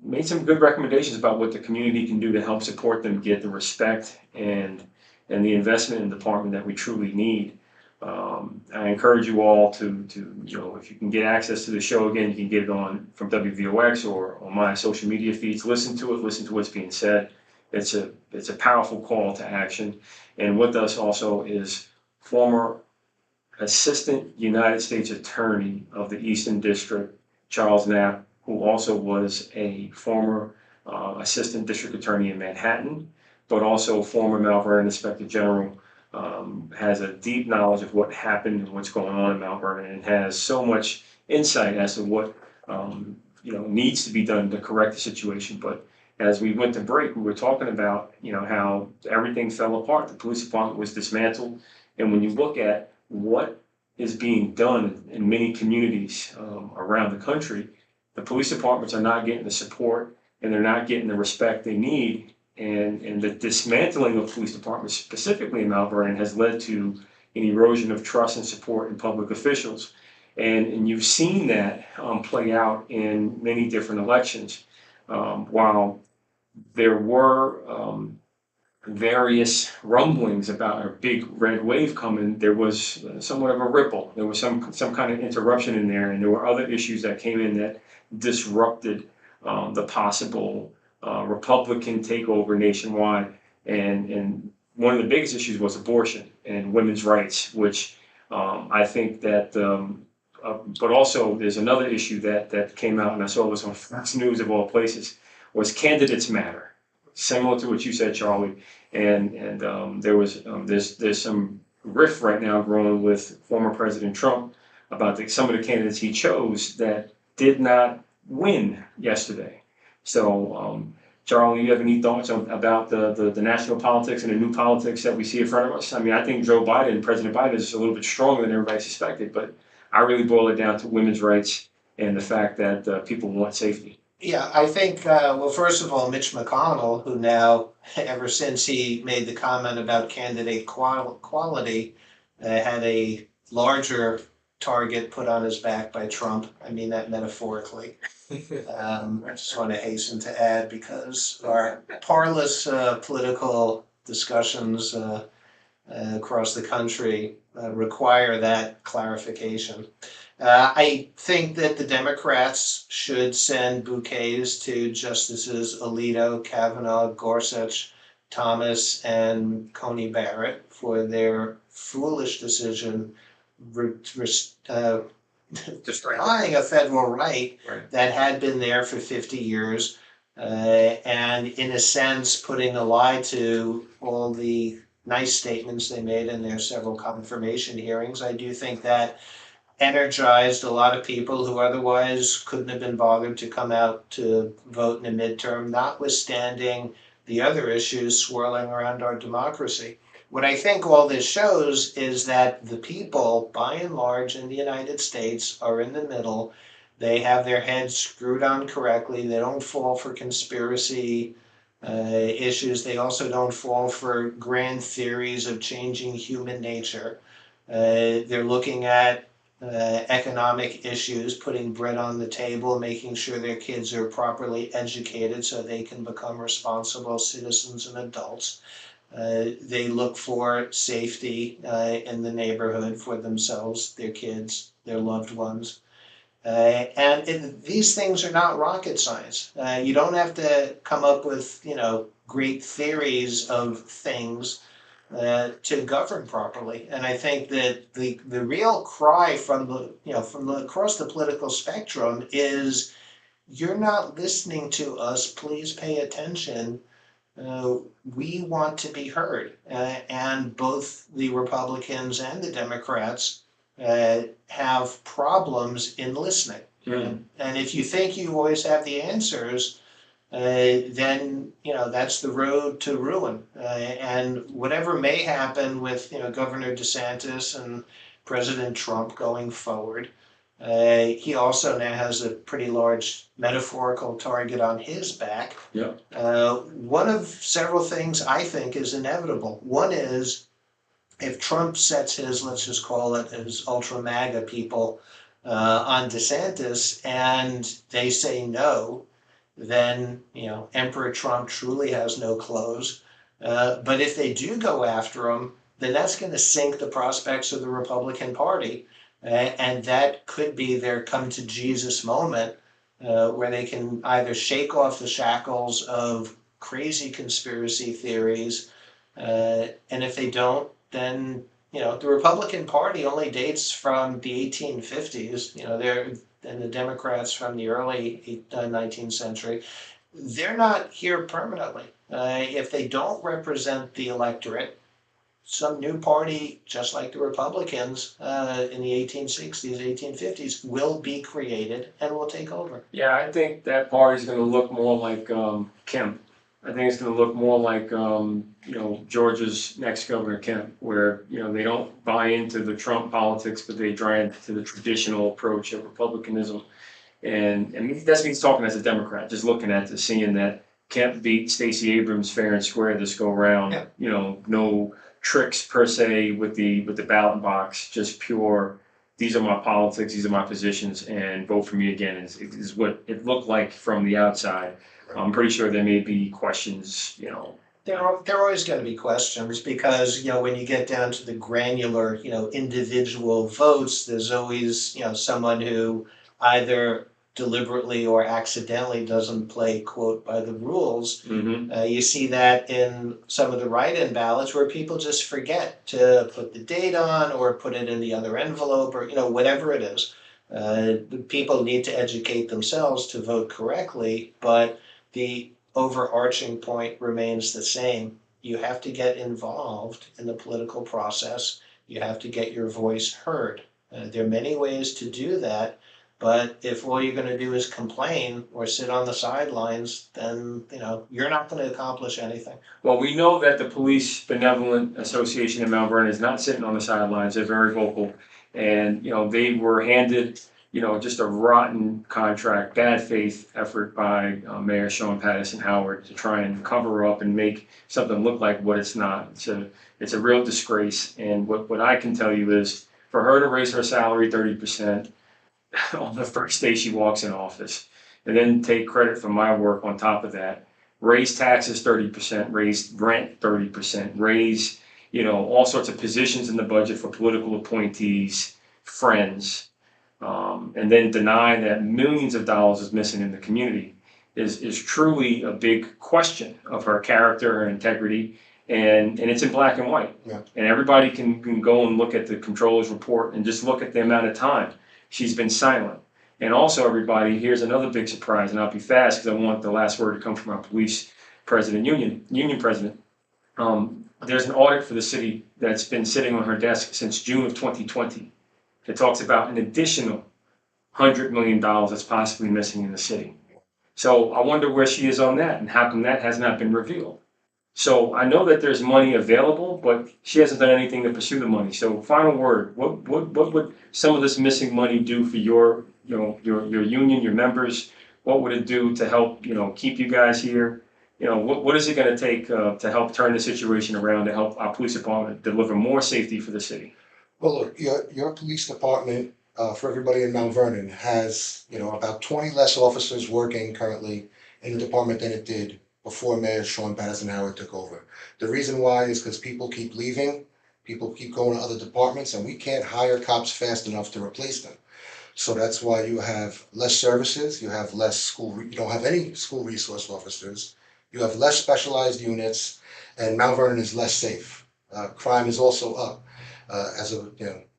made some good recommendations about what the community can do to help support them get the respect and the investment in the department that we truly need. I encourage you all to if you can get access to the show again, you can get it on from WVOX or on my social media feeds. Listen to it. Listen to what's being said. It's a powerful call to action. And with us also is former Assistant United States Attorney of the Eastern District, Charles Knapp, who also was a former Assistant District Attorney in Manhattan, but also former Mount Vernon Inspector General. Has a deep knowledge of what happened and what's going on in Mount Vernon, and has so much insight as to what needs to be done to correct the situation. But as we went to break, we were talking about how everything fell apart. The police department was dismantled, and when you look at what is being done in many communities around the country, the police departments are not getting the support and they're not getting the respect they need. And the dismantling of police departments, specifically in Mount Vernon, has led to an erosion of trust and support in public officials. And you've seen that play out in many different elections. While there were various rumblings about a big red wave coming, there was somewhat of a ripple. There was some kind of interruption in there, and there were other issues that came in that disrupted the possible Republican takeover nationwide. And one of the biggest issues was abortion and women's rights, which I think that, but also there's another issue that came out, and I saw this on Fox News of all places, was candidates matter. Similar to what you said, Charlie, and there's some rift right now growing with former President Trump about some of the candidates he chose that did not win yesterday. So, Charlie, you have any thoughts about the national politics and the new politics that we see in front of us? I mean, I think President Biden, is a little bit stronger than everybody suspected, but I really boil it down to women's rights and the fact that people want safety. Yeah, I think, well, first of all, Mitch McConnell, who now, ever since he made the comment about candidate quality, had a larger target put on his back by Trump. I mean that metaphorically. I just want to hasten to add, because our parlous political discussions across the country require that clarification. I think that the Democrats should send bouquets to Justices Alito, Kavanaugh, Gorsuch, Thomas, and Coney Barrett for their foolish decision destroying a federal right that had been there for 50 years, and in a sense putting a lie to all the nice statements they made in their several confirmation hearings. I do think that energized a lot of people who otherwise couldn't have been bothered to come out to vote in a midterm, notwithstanding the other issues swirling around our democracy. What I think all this shows is that the people, by and large, in the United States are in the middle. They have their heads screwed on correctly. They don't fall for conspiracy issues. They also don't fall for grand theories of changing human nature. They're looking at economic issues, putting bread on the table, making sure their kids are properly educated so they can become responsible citizens and adults. They look for safety in the neighborhood for themselves, their kids, their loved ones. These things are not rocket science. You don't have to come up with, great theories of things to govern properly. And I think that the real cry from across the political spectrum is, you're not listening to us, please pay attention. We want to be heard. And both the Republicans and the Democrats have problems in listening. And if you think you always have the answers, then that's the road to ruin. And whatever may happen with Governor DeSantis and President Trump going forward, he also now has a pretty large metaphorical target on his back. Yeah. One of several things I think is inevitable. One is, if Trump sets his, let's just call it, his ultra MAGA people on DeSantis and they say no, then, Emperor Trump truly has no clothes. But if they do go after him, then that's going to sink the prospects of the Republican Party. And that could be their come to Jesus moment, where they can either shake off the shackles of crazy conspiracy theories. And if they don't, then, the Republican Party only dates from the 1850s. And the Democrats from the early 19th century. They're not here permanently. If they don't represent the electorate, some new party, just like the Republicans in the 1860s, 1850s, will be created and will take over. Yeah, I think that party's gonna look more like Kemp. I think it's gonna look more like Georgia's next governor Kemp, where they don't buy into the Trump politics, but they try into the traditional approach of republicanism. And that's me talking as a Democrat, just looking at this, seeing that Kemp beat Stacey Abrams fair and square this go round. Yeah. No tricks per se with the ballot box, just pure. These are my politics. These are my positions, and vote for me again is what it looked like from the outside. I'm pretty sure there may be questions. There are always going to be questions because, when you get down to the granular, individual votes, there's always, someone who either deliberately or accidentally doesn't play, quote, by the rules. You see that in some of the write-in ballots where people just forget to put the date on or put it in the other envelope or, whatever it is. The people need to educate themselves to vote correctly, but the overarching point remains the same. You have to get involved in the political process. You have to get your voice heard. There are many ways to do that, but if all you're going to do is complain or sit on the sidelines, then you're not going to accomplish anything. Well, we know that the Police Benevolent Association in Mount Vernon is not sitting on the sidelines. They're very vocal, and they were handed just a rotten contract, bad faith effort by Mayor Sean Patterson Howard to try and cover up and make something look like what it's not. It's a real disgrace. And what I can tell you is for her to raise her salary 30% on the first day she walks in office, and then take credit for my work on top of that, raise taxes 30%, raise rent 30%, raise all sorts of positions in the budget for political appointees, friends. And then deny that millions of dollars is missing in the community is truly a big question of her character, her integrity, and it's in black and white. Yeah. And everybody can go and look at the controller's report and just look at the amount of time she's been silent. And also, everybody, here's another big surprise, and I'll be fast because I want the last word to come from our police president, union president. There's an audit for the city that's been sitting on her desk since June of 2020. It talks about an additional $100 million that's possibly missing in the city. So I wonder where she is on that and how come that has not been revealed. So I know that there's money available, but she hasn't done anything to pursue the money. So final word, what would some of this missing money do for your union, your members? What would it do to help, keep you guys here? What is it going to take to help turn the situation around, to help our police department deliver more safety for the city? Well, look, your police department, for everybody in Mount Vernon, has, about 20 less officers working currently in the department than it did before Mayor Sean Patterson Howard took over. The reason why is because people keep leaving, people keep going to other departments, and we can't hire cops fast enough to replace them. So that's why you have less services, you have less school, you don't have any school resource officers, you have less specialized units, and Mount Vernon is less safe. Crime is also up,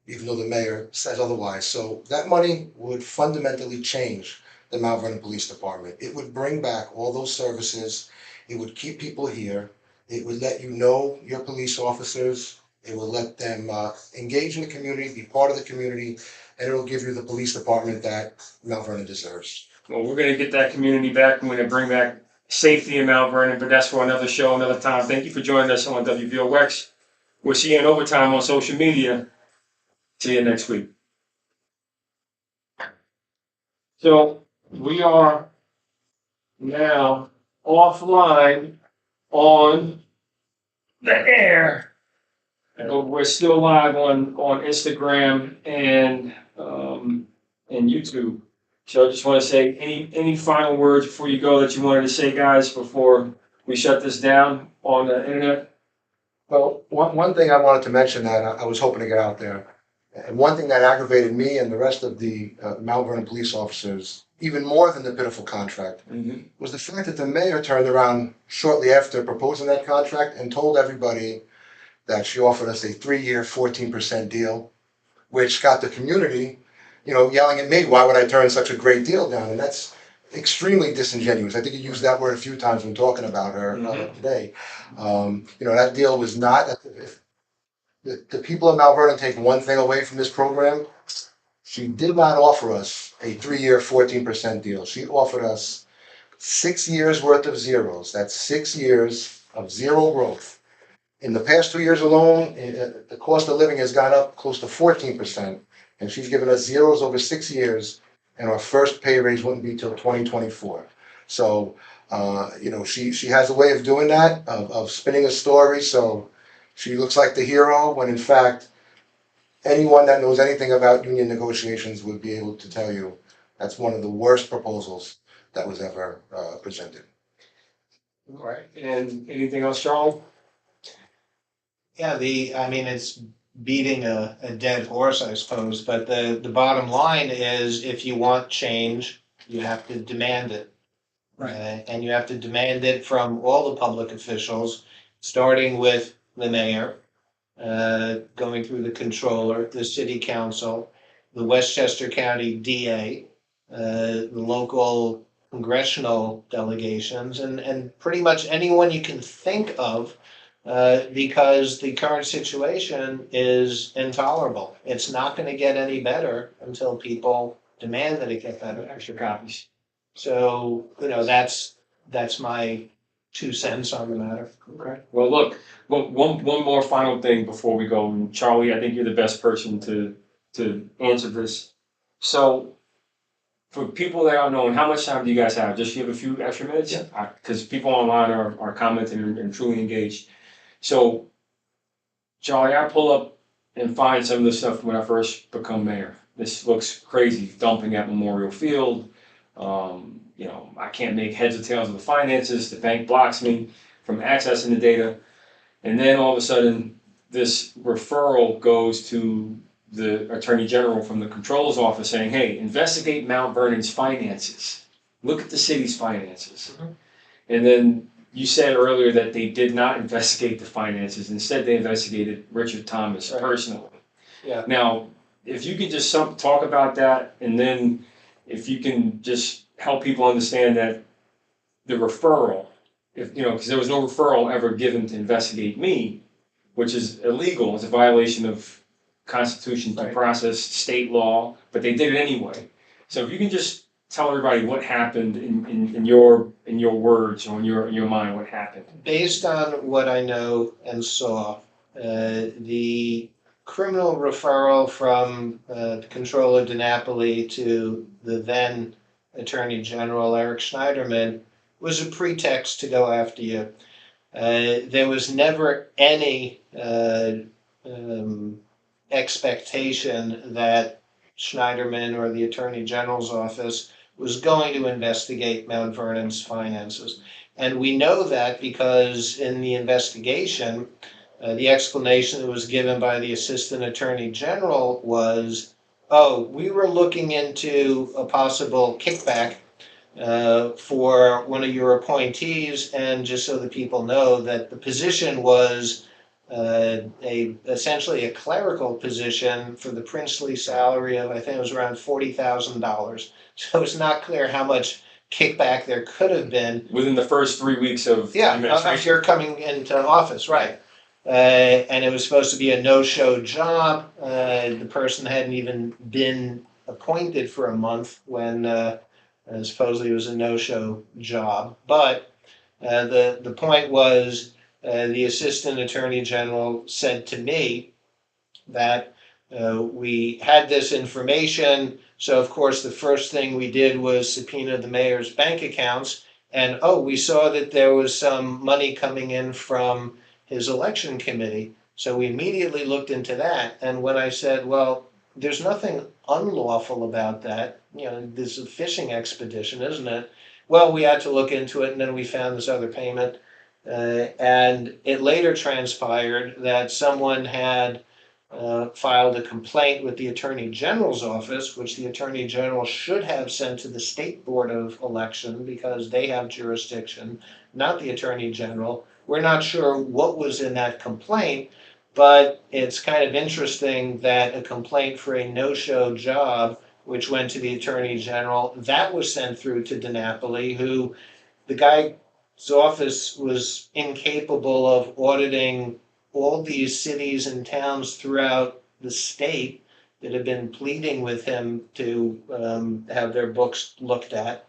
even though the mayor says otherwise. So that money would fundamentally change the Mount Vernon Police Department. It would bring back all those services. It would keep people here. It would let you know your police officers. It will let them engage in the community, be part of the community, and it'll give you the police department that Mount Vernon deserves. Well, we're going to get that community back. We're going to bring back safety in Mount Vernon, but that's for another show, another time. Thank you for joining us on WVOX. We'll see you in overtime on social media. See you next week. So we are now offline on the air. And we're still live on Instagram and and YouTube. So I just want to say, any final words before you go that you wanted to say, guys, before we shut this down on the internet? Well, one thing I wanted to mention that I was hoping to get out there, and one thing that aggravated me and the rest of the Mount Vernon police officers, even more than the pitiful contract, was the fact that the mayor turned around shortly after proposing that contract and told everybody that she offered us a 3-year, 14% deal, which got the community, yelling at me, why would I turn such a great deal down? And that's extremely disingenuous. I think you used that word a few times when talking about her today. That deal was not, if the people of Mount Vernon take one thing away from this program, she did not offer us a 3-year, 14% deal. She offered us 6 years worth of zeros. That's 6 years of zero growth. In the past 2 years alone, the cost of living has gone up close to 14%, and she's given us zeros over 6 years, and our first pay raise wouldn't be till 2024. So, she has a way of doing that, of spinning a story, so she looks like the hero, when in fact, anyone that knows anything about union negotiations would be able to tell you that's one of the worst proposals that was ever presented. All right. And anything else, Charles? Yeah, it's beating a dead horse, I suppose, but the bottom line is if you want change, you have to demand it. And you have to demand it from all the public officials, starting with the mayor, going through the controller, the city council, the Westchester County DA, the local congressional delegations, and pretty much anyone you can think of, because the current situation is intolerable. It's not going to get any better until people demand that it get better. Extra copies. So, that's my 2 cents on the matter. Okay. Well, look, one more final thing before we go. And Charlie, I think you're the best person to answer this. So, for people that are knowing, how much time do you guys have? Just you have a few extra minutes? Yeah. Because people online are commenting and truly engaged. So, Charlie, I pull up and find some of the stuff when I first become mayor. This looks crazy, dumping at Memorial Field. I can't make heads or tails of the finances. The bank blocks me from accessing the data. And then all of a sudden, this referral goes to the Attorney General from the Controller's office saying, hey, investigate Mount Vernon's finances. Look at the city's finances. And then you said earlier that they did not investigate the finances. Instead, they investigated Richard Thomas personally. Yeah. Now, if you could just talk about that, and then if you can just help people understand that the referral, because there was no referral ever given to investigate me, which is illegal. It's a violation of Constitution, due process, state law, but they did it anyway. So if you can just tell everybody what happened in your words or in your mind, what happened. Based on what I know and saw, the criminal referral from Controller DiNapoli to the then Attorney General Eric Schneiderman was a pretext to go after you. There was never any expectation that Schneiderman or the Attorney General's office was going to investigate Mount Vernon's finances. And we know that because in the investigation, the explanation that was given by the Assistant Attorney General was, we were looking into a possible kickback for one of your appointees, and just so that people know that the position was essentially a clerical position for the princely salary of, I think it was around $40,000. So it's not clear how much kickback there could have been Within the first 3 weeks of of administration. your coming into office, right? And it was supposed to be a no-show job. The person hadn't even been appointed for a month when supposedly it was a no-show job. But the point was, the Assistant Attorney General said to me that we had this information. So of course the first thing we did was subpoena the mayor's bank accounts, and we saw that there was some money coming in from his election committee. So we immediately looked into that. And when I said, well, there's nothing unlawful about that. You know, this is a fishing expedition, isn't it? Well, we had to look into it, and then we found this other payment. And it later transpired that someone had filed a complaint with the Attorney General's office, which the Attorney General should have sent to the State Board of Election because they have jurisdiction, not the Attorney General. We're not sure what was in that complaint, but it's kind of interesting that a complaint for a no-show job, which went to the Attorney General, that was sent through to DiNapoli, who the guy's office was incapable of auditing all these cities and towns throughout the state that have been pleading with him to have their books looked at.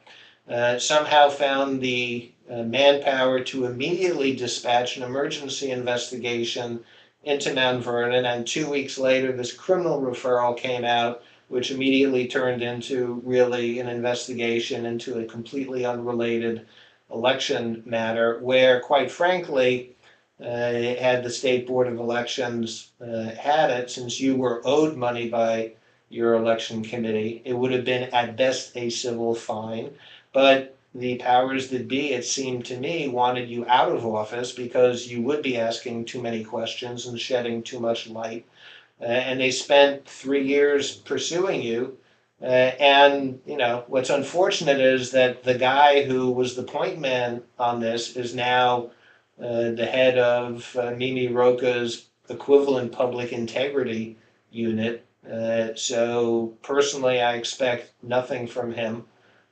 Somehow found the manpower to immediately dispatch an emergency investigation into Mount Vernon, and 2 weeks later, this criminal referral came out, which immediately turned into really an investigation into a completely unrelated election matter, where, quite frankly, had the State Board of Elections had it, since you were owed money by your election committee, it would have been at best a civil fine. But the powers that be, it seemed to me, wanted you out of office because you would be asking too many questions and shedding too much light. And they spent 3 years pursuing you. And, you know, what's unfortunate is that the guy who was the point man on this is now the head of Mimi Roca's equivalent public integrity unit. So personally, I expect nothing from him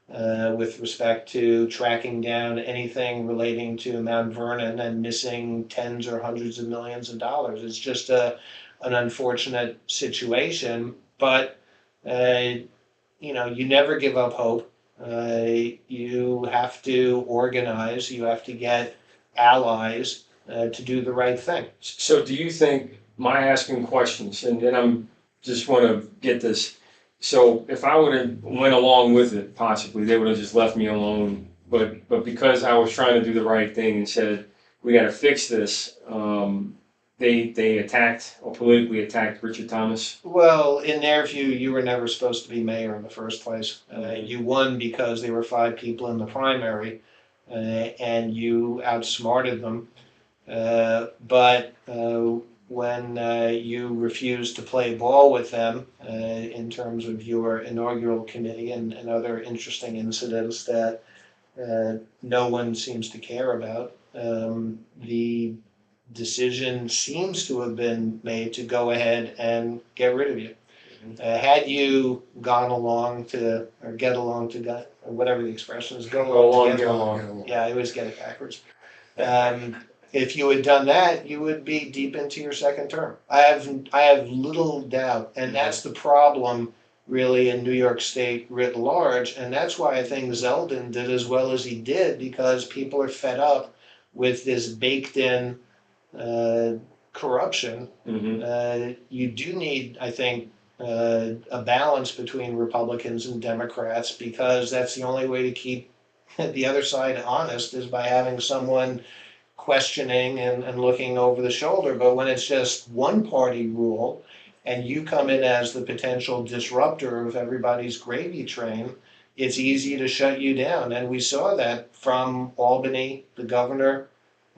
with respect to tracking down anything relating to Mount Vernon and missing tens or hundreds of millions of dollars. It's just an unfortunate situation, but you know, you never give up hope. You have to organize, you have to get allies to do the right thing. So do you think my asking questions, and then I'm just want to get this. So if I would have went along with it, possibly they would have just left me alone. But because I was trying to do the right thing and said we got to fix this, they attacked or politically attacked Richard Thomas. Well, in their view, you were never supposed to be mayor in the first place. You won because there were 5 people in the primary, and you outsmarted them. But when you refused to play ball with them in terms of your inaugural committee and other interesting incidents that no one seems to care about, the decision seems to have been made to go ahead and get rid of you. Had you gone along to, or get along to, or whatever the expression is, Go along, to get along. Yeah, I always get it backwards. If you had done that, you would be deep into your second term. I have little doubt, and that's the problem really in New York State writ large, and that's why I think Zeldin did as well as he did, because people are fed up with this baked in corruption. You do need, I think, a balance between Republicans and Democrats, because that's the only way to keep the other side honest, is by having someone questioning and looking over the shoulder. But when it's just one party rule and you come in as the potential disruptor of everybody's gravy train, it's easy to shut you down. And we saw that from Albany, the governor,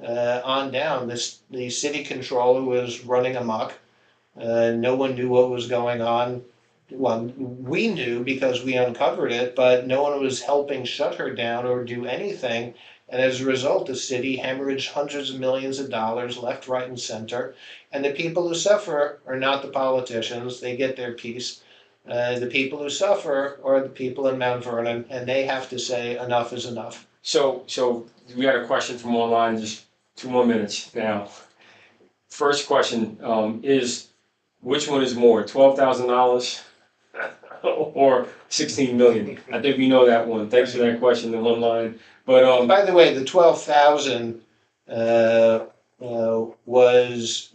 on down. The city controller was running amok. No one knew what was going on. Well, we knew because we uncovered it, but no one was helping shut her down or do anything. And as a result, the city hemorrhaged hundreds of millions of dollars left, right, and center. And the people who suffer are not the politicians. They get their piece. The people who suffer are the people in Mount Vernon, and they have to say enough is enough. So we got a question from online, just 2 more minutes now. First question is, which one is more, $12,000 or 16 million? I think we know that one. Thanks for that question online. But by the way, the 12,000 was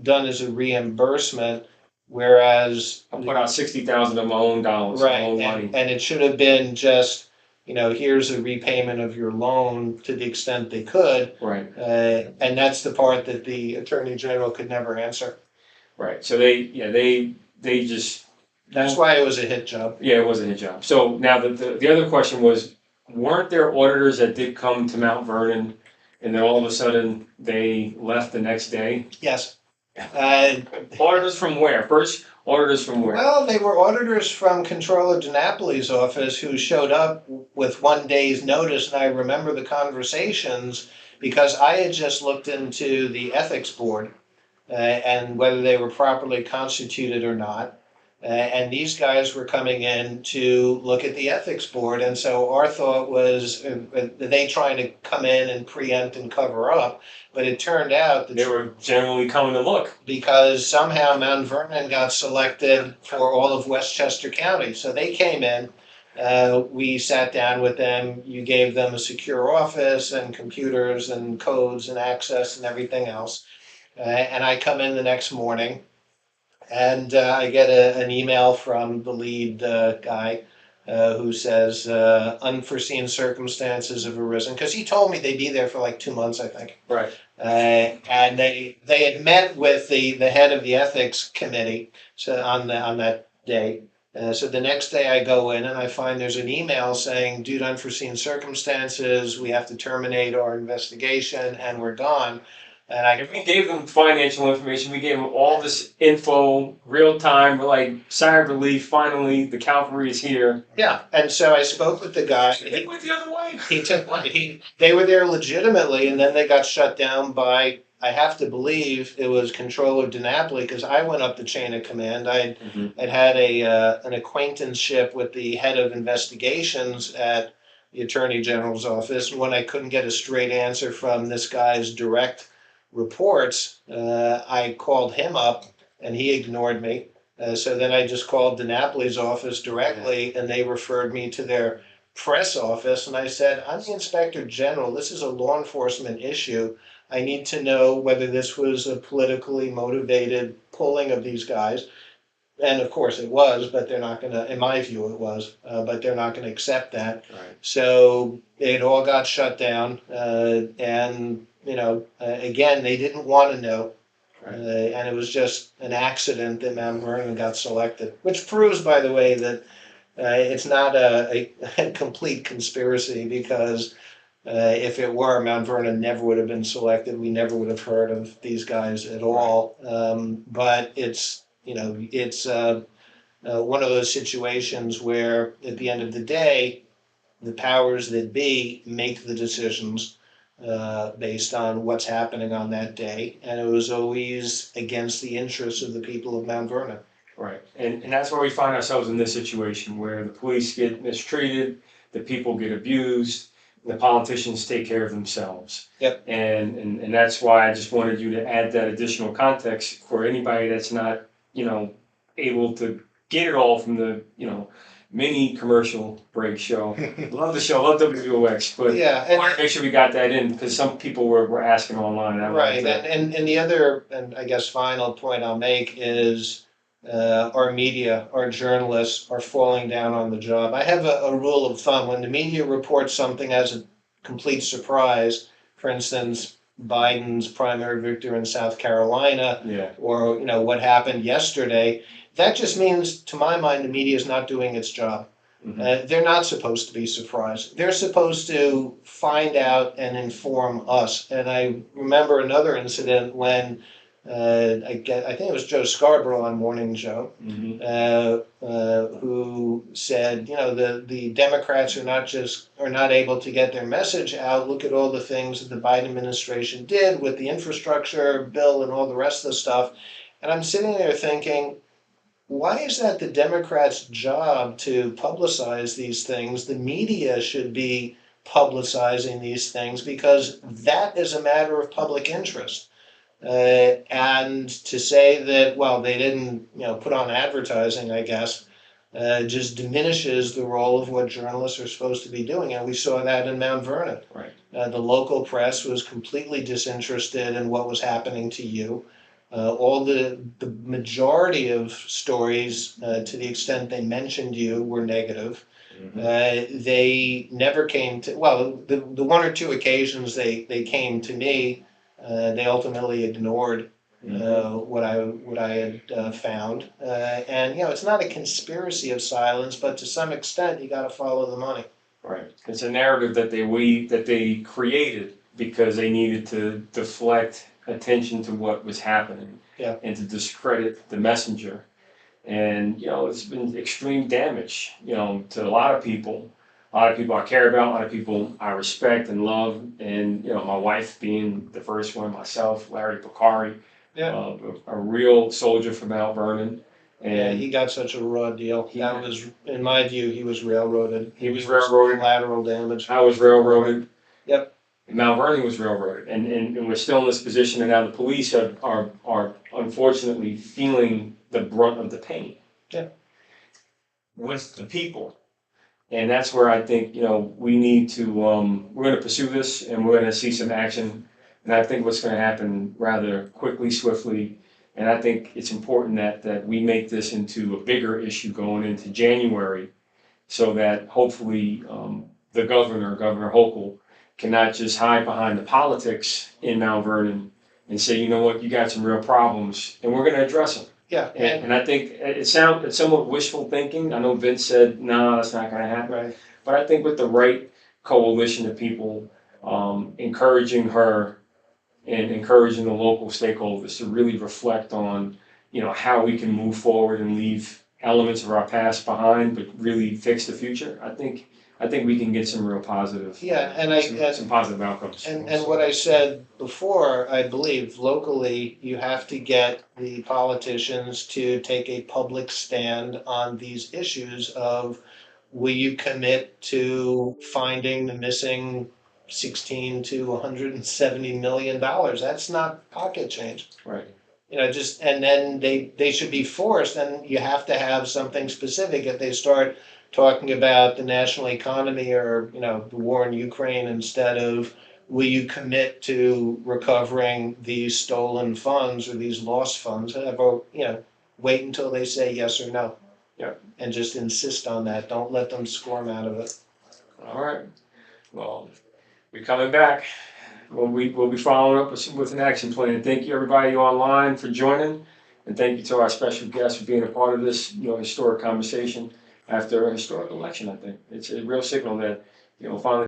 done as a reimbursement, whereas I put out 60,000 of my own dollars, right, my own money. And it should have been just, you know, here's a repayment of your loan to the extent they could. Right. And that's the part that the Attorney General could never answer. Right. So they just That's why it was a hit job. Yeah, it was a hit job. So now the other question was, weren't there auditors that did come to Mount Vernon and then all of a sudden they left the next day? Yes. Auditors from where? First, auditors from where? Well, they were auditors from Comptroller DiNapoli's office who showed up with 1 day's notice, and I remember the conversations because I had just looked into the ethics board and whether they were properly constituted or not. And these guys were coming in to look at the ethics board, and so our thought was, they trying to come in and preempt and cover up, but it turned out that They were generally coming to look. because somehow Mount Vernon got selected for all of Westchester County. So they came in, we sat down with them, you gave them a secure office and computers and codes and access and everything else. And I come in the next morning and I get an email from the lead guy who says unforeseen circumstances have arisen, because he told me they'd be there for like 2 months, I think. Right. And they had met with the head of the ethics committee on that day. So the next day I go in and I find there's an email saying, due to unforeseen circumstances, we have to terminate our investigation and we're gone. And If we gave them financial information, we gave them all this info, real time. We're like, sigh of relief, finally, the cavalry is here. yeah, and so I spoke with the guy. They went the other way. They were there legitimately, and then they got shut down by, I have to believe it was Comptroller DiNapoli, because I went up the chain of command. I'd had an acquaintanceship with the head of investigations at the Attorney General's office. When I couldn't get a straight answer from this guy's direct reports, I called him up and he ignored me. So then I just called DiNapoli's office directly and they referred me to their press office. And I said, I'm the Inspector General. This is a law enforcement issue. I need to know whether this was a politically motivated pulling of these guys. And of course it was, but they're not going to, in my view it was, but they're not going to accept that. Right. So it all got shut down. And again, they didn't want to know. Right. And it was just an accident that Mount Vernon got selected, which proves, by the way, that it's not a complete conspiracy, because if it were, Mount Vernon never would have been selected. We never would have heard of these guys at all. But it's one of those situations where at the end of the day, the powers that be make the decisions based on what's happening on that day, and it was always against the interests of the people of Mount Vernon. Right, and that's where we find ourselves in this situation where the police get mistreated, the people get abused, the politicians take care of themselves. Yep. And that's why I just wanted you to add that additional context for anybody that's not, able to get it all from the, mini commercial break show. Love the show, love WVOX, but Yeah, I want to make sure we got that in because some people were asking online. right, and the other, and I guess final point I'll make is our media, our journalists are falling down on the job. I have a rule of thumb: when the media reports something as a complete surprise, for instance, Biden's primary victory in South Carolina, Yeah. or what happened yesterday, that just means, to my mind, the media is not doing its job. They're not supposed to be surprised. They're supposed to find out and inform us. And I remember another incident when I think it was Joe Scarborough on Morning Joe, who said, the Democrats are not able to get their message out. Look at all the things that the Biden administration did with the infrastructure bill and all the rest of the stuff. And I'm sitting there thinking, why is that the Democrats' job to publicize these things? The media should be publicizing these things because that is a matter of public interest. And to say that, well, they didn't, put on advertising, I guess, just diminishes the role of what journalists are supposed to be doing. And we saw that in Mount Vernon. Right. The local press was completely disinterested in what was happening to you. All the majority of stories, to the extent they mentioned you, were negative. They never came to, well, the one or two occasions they came to me, they ultimately ignored. what I had found. And, you know, it's not a conspiracy of silence, but to some extent, you gotta follow the money. Right. It's a narrative that they created because they needed to deflect attention to what was happening. Yeah. And to discredit the messenger. And, you know, it's been extreme damage, you know, to a lot of people. A lot of people I care about, a lot of people I respect and love. And, you know, my wife being the first one, myself, Larry Picari, Yeah. a real soldier from Mount Vernon. And And he got such a raw deal. That was, in my view, he was railroaded. he was railroaded. Collateral damage. I was railroaded. Yep. Mount Vernon was railroaded, and we're still in this position, and now the police are unfortunately feeling the brunt of the pain. Yeah. With the people, and that's where I think, you know, we need to we're going to pursue this, and we're going to see some action, and I think what's going to happen rather quickly, swiftly, and I think it's important that we make this into a bigger issue going into January, so that hopefully the Governor Hochul, cannot just hide behind the politics in Mount Vernon and say, you know what, you got some real problems, and we're going to address them. Yeah. And I think it's somewhat wishful thinking. I know Vince said, no, that's not going to happen. Right. But I think with the right coalition of people encouraging her and encouraging the local stakeholders to really reflect on, you know, how we can move forward and leave elements of our past behind, but really fix the future. I think we can get some real positive, Yeah, and some positive outcomes. And what I said before, I believe locally, you have to get the politicians to take a public stand on these issues of, will you commit to finding the missing 16 to 170 million dollars? That's not pocket change. Right. You know, just, and then they should be forced, and you have to have something specific. If they start talking about the national economy or, you know, the war in Ukraine, instead of, will you commit to recovering these stolen funds or these lost funds? You know, wait until they say yes or no. Yeah. And just insist on that. Don't let them squirm out of it. All right. Well, we're coming back. We'll be following up with an action plan. Thank you, everybody online, for joining, and thank you to our special guests for being a part of this, you know, historic conversation after a historic election. I think it's a real signal that, you know, finally